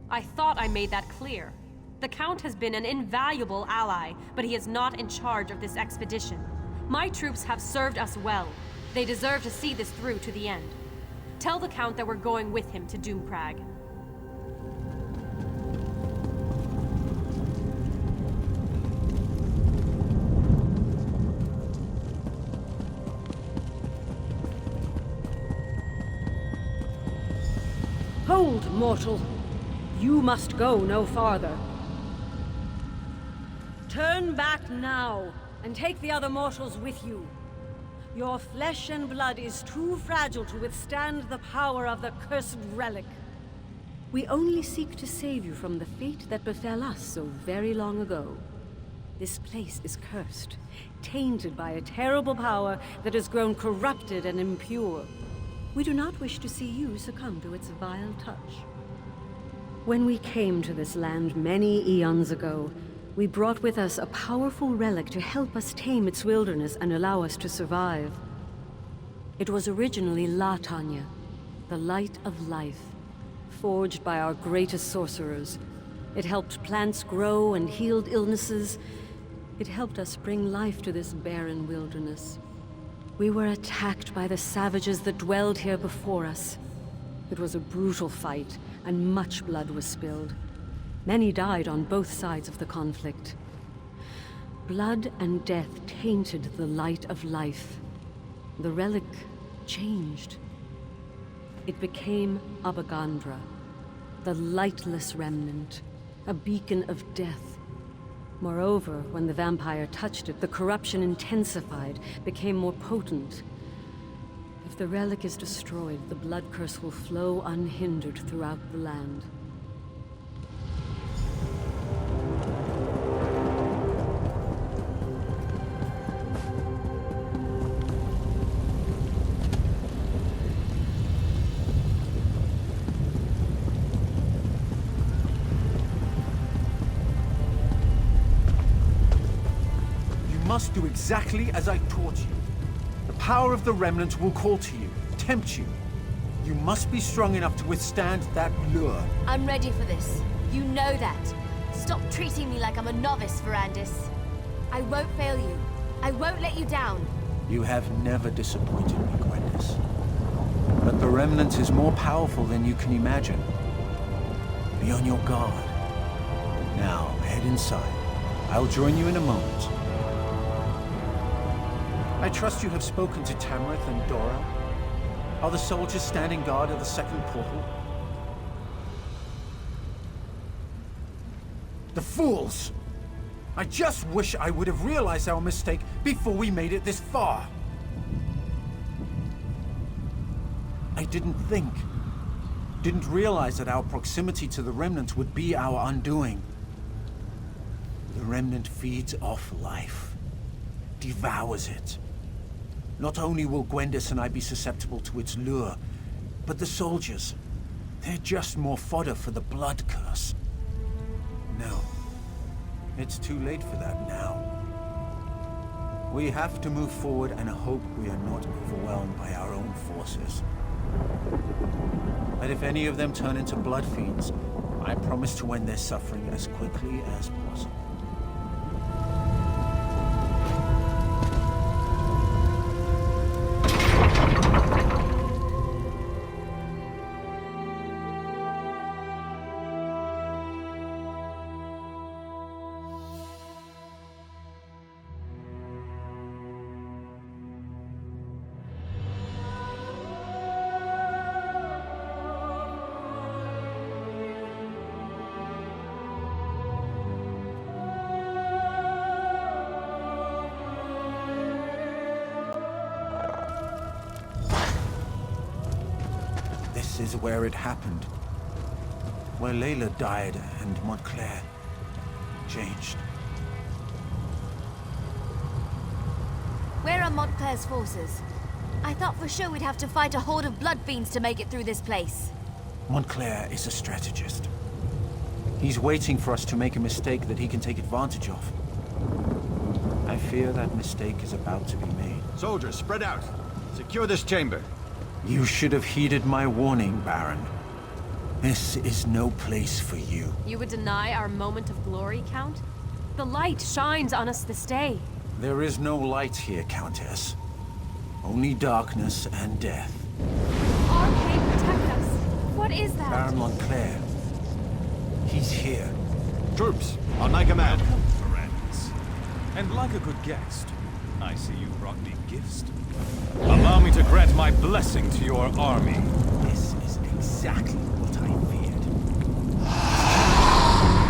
I thought I made that clear. The Count has been an invaluable ally, but he is not in charge of this expedition. My troops have served us well. They deserve to see this through to the end. Tell the Count that we're going with him to Doomcrag. Hold, mortal. You must go no farther. Turn back now, and take the other mortals with you. Your flesh and blood is too fragile to withstand the power of the cursed relic. We only seek to save you from the fate that befell us so very long ago. This place is cursed, tainted by a terrible power that has grown corrupted and impure. We do not wish to see you succumb to its vile touch. When we came to this land many eons ago, we brought with us a powerful relic to help us tame its wilderness and allow us to survive. It was originally La Tanya, the light of life, forged by our greatest sorcerers. It helped plants grow and healed illnesses. It helped us bring life to this barren wilderness. We were attacked by the savages that dwelled here before us. It was a brutal fight, and much blood was spilled. Many died on both sides of the conflict. Blood and death tainted the light of life. The relic changed. It became Abagandra, the lightless remnant, a beacon of death. Moreover, when the vampire touched it, the corruption intensified, became more potent. If the relic is destroyed, the blood curse will flow unhindered throughout the land. You must do exactly as I taught you. The power of the Remnant will call to you, tempt you. You must be strong enough to withstand that lure. I'm ready for this. You know that. Stop treating me like I'm a novice, Verandis. I won't fail you. I won't let you down. You have never disappointed me, Gwendis. But the Remnant is more powerful than you can imagine. Be on your guard. Now, head inside. I'll join you in a moment. I trust you have spoken to Tamriel and Dora. Are the soldiers standing guard at the second portal? The fools! I just wish I would have realized our mistake before we made it this far. I didn't think. Didn't realize that our proximity to the Remnant would be our undoing. The Remnant feeds off life. Devours it. Not only will Gwendis and I be susceptible to its lure, but the soldiers. They're just more fodder for the blood curse. No. It's too late for that now. We have to move forward and hope we are not overwhelmed by our own forces. But if any of them turn into blood fiends, I promise to end their suffering as quickly as possible. This is where it happened. Where Layla died and Montclair changed. Where are Montclair's forces? I thought for sure we'd have to fight a horde of blood fiends to make it through this place. Montclair is a strategist. He's waiting for us to make a mistake that he can take advantage of. I fear that mistake is about to be made. Soldiers, spread out. Secure this chamber. You should have heeded my warning, Baron. This is no place for you. You would deny our moment of glory, Count? The light shines on us this day. There is no light here, Countess. Only darkness and death. Arcane, protect us. What is that? Baron Montclair. He's here. Troops, on my command. Friends. And like a good guest, I see you brought me gifts. Allow me to grant my blessing to your army. This is exactly what I feared.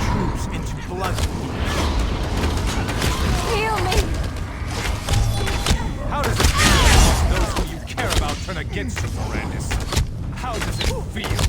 Troops into blood. Heal me! How does it feel to watch those who you care about turn against you, Verandis? How does it feel?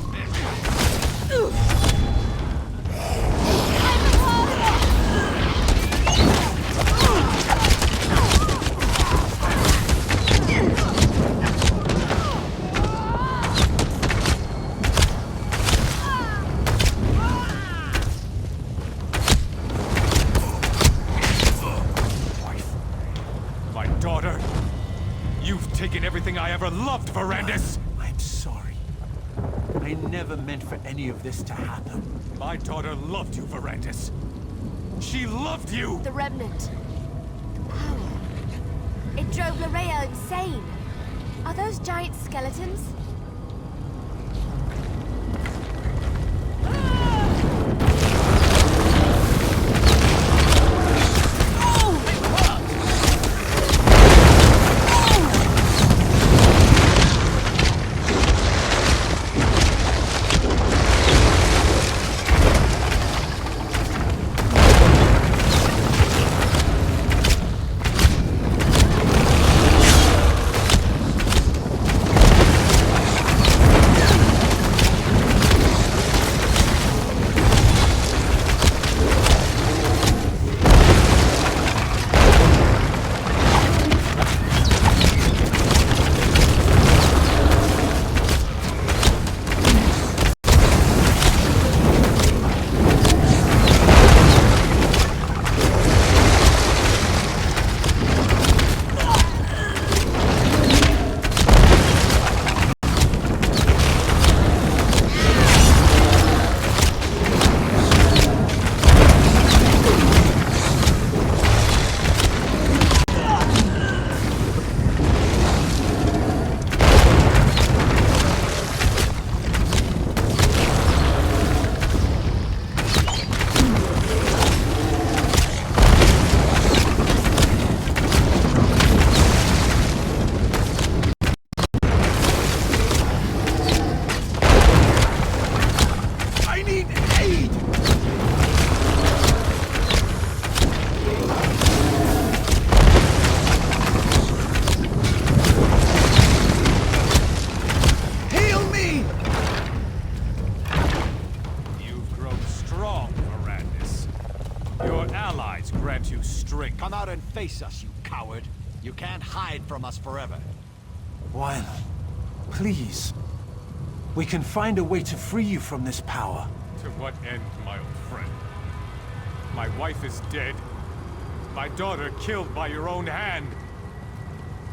Taken everything I ever loved, Verandis! I'm sorry. I never meant for any of this to happen. My daughter loved you, Verandis. She loved you! The Remnant. The power. It drove Larea insane. Are those giant skeletons? You can't hide from us forever. Wylan, please. We can find a way to free you from this power. To what end, my old friend? My wife is dead. My daughter killed by your own hand.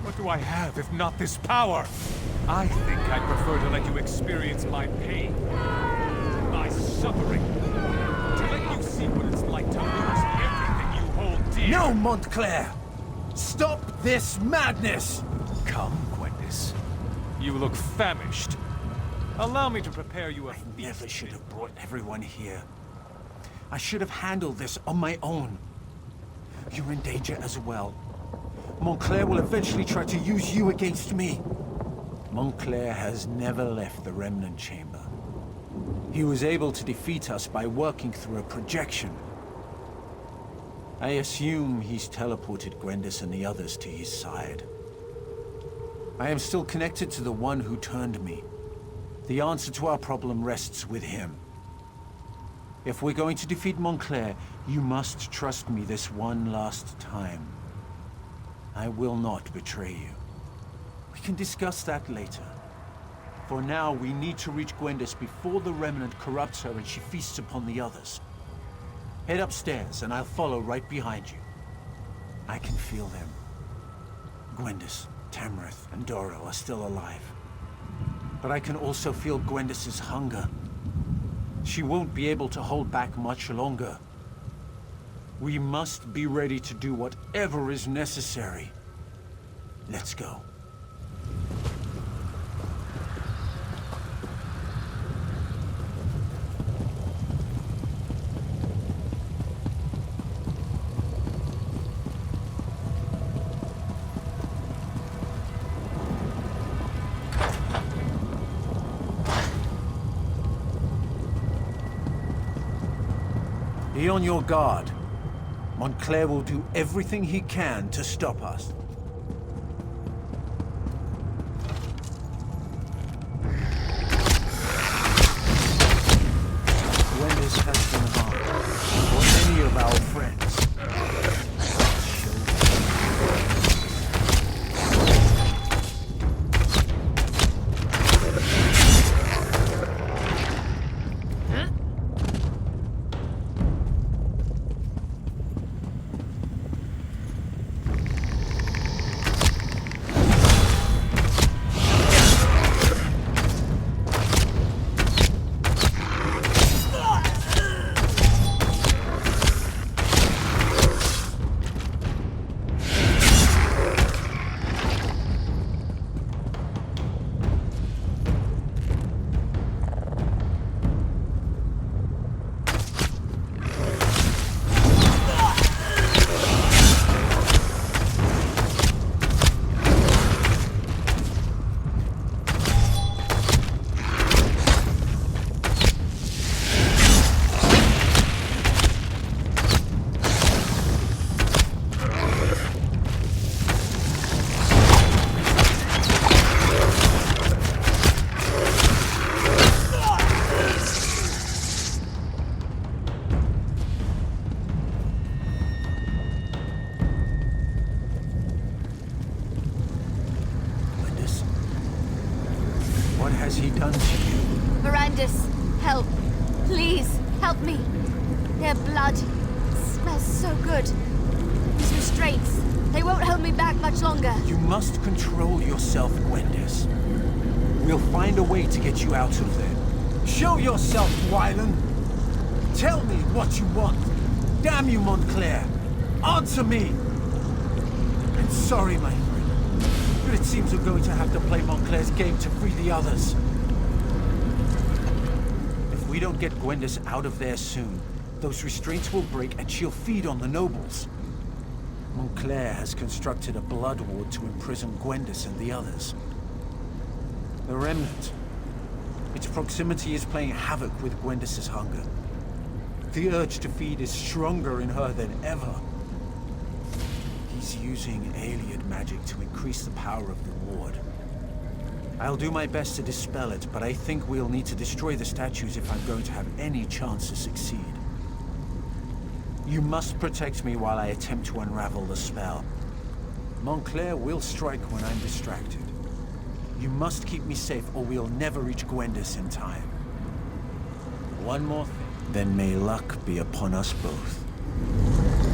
What do I have if not this power? I think I'd prefer to let you experience my pain, my suffering, to let you see what it's like to lose everything you hold dear. No, Montclair! Stop this madness! Come, Gwendis. You look famished. Allow me to prepare you a feast. I never should have brought everyone here. I should have handled this on my own. You're in danger as well. Montclair will eventually try to use you against me. Montclair has never left the Remnant Chamber. He was able to defeat us by working through a projection. I assume he's teleported Gwendis and the others to his side. I am still connected to the one who turned me. The answer to our problem rests with him. If we're going to defeat Montclair, you must trust me this one last time. I will not betray you. We can discuss that later. For now, we need to reach Gwendis before the Remnant corrupts her and she feasts upon the others. Head upstairs, and I'll follow right behind you. I can feel them. Gwendis, Tamriel, and Doro are still alive. But I can also feel Gwendis' hunger. She won't be able to hold back much longer. We must be ready to do whatever is necessary. Let's go. Be on your guard. Montclair will do everything he can to stop us. Gwendis has been harmed, or any of our friends. What has he done to you? Mirandus, help. Please, help me. Their blood smells so good. These restraints, they won't hold me back much longer. You must control yourself, Gwendis. We'll find a way to get you out of there. Show yourself, Wylan. Tell me what you want. Damn you, Montclair. Answer me. I'm sorry, my friend, but it seems we're going to have to play Montclair's game to free the others. If we don't get Gwendis out of there soon, those restraints will break and she'll feed on the nobles. Montclair has constructed a blood ward to imprison Gwendis and the others. The Remnant. Its proximity is playing havoc with Gwendis' hunger. The urge to feed is stronger in her than ever. He's using alien magic to increase the power of the ward. I'll do my best to dispel it, but I think we'll need to destroy the statues if I'm going to have any chance to succeed. You must protect me while I attempt to unravel the spell. Montclair will strike when I'm distracted. You must keep me safe, or we'll never reach Gwendis in time. One more thing, then may luck be upon us both.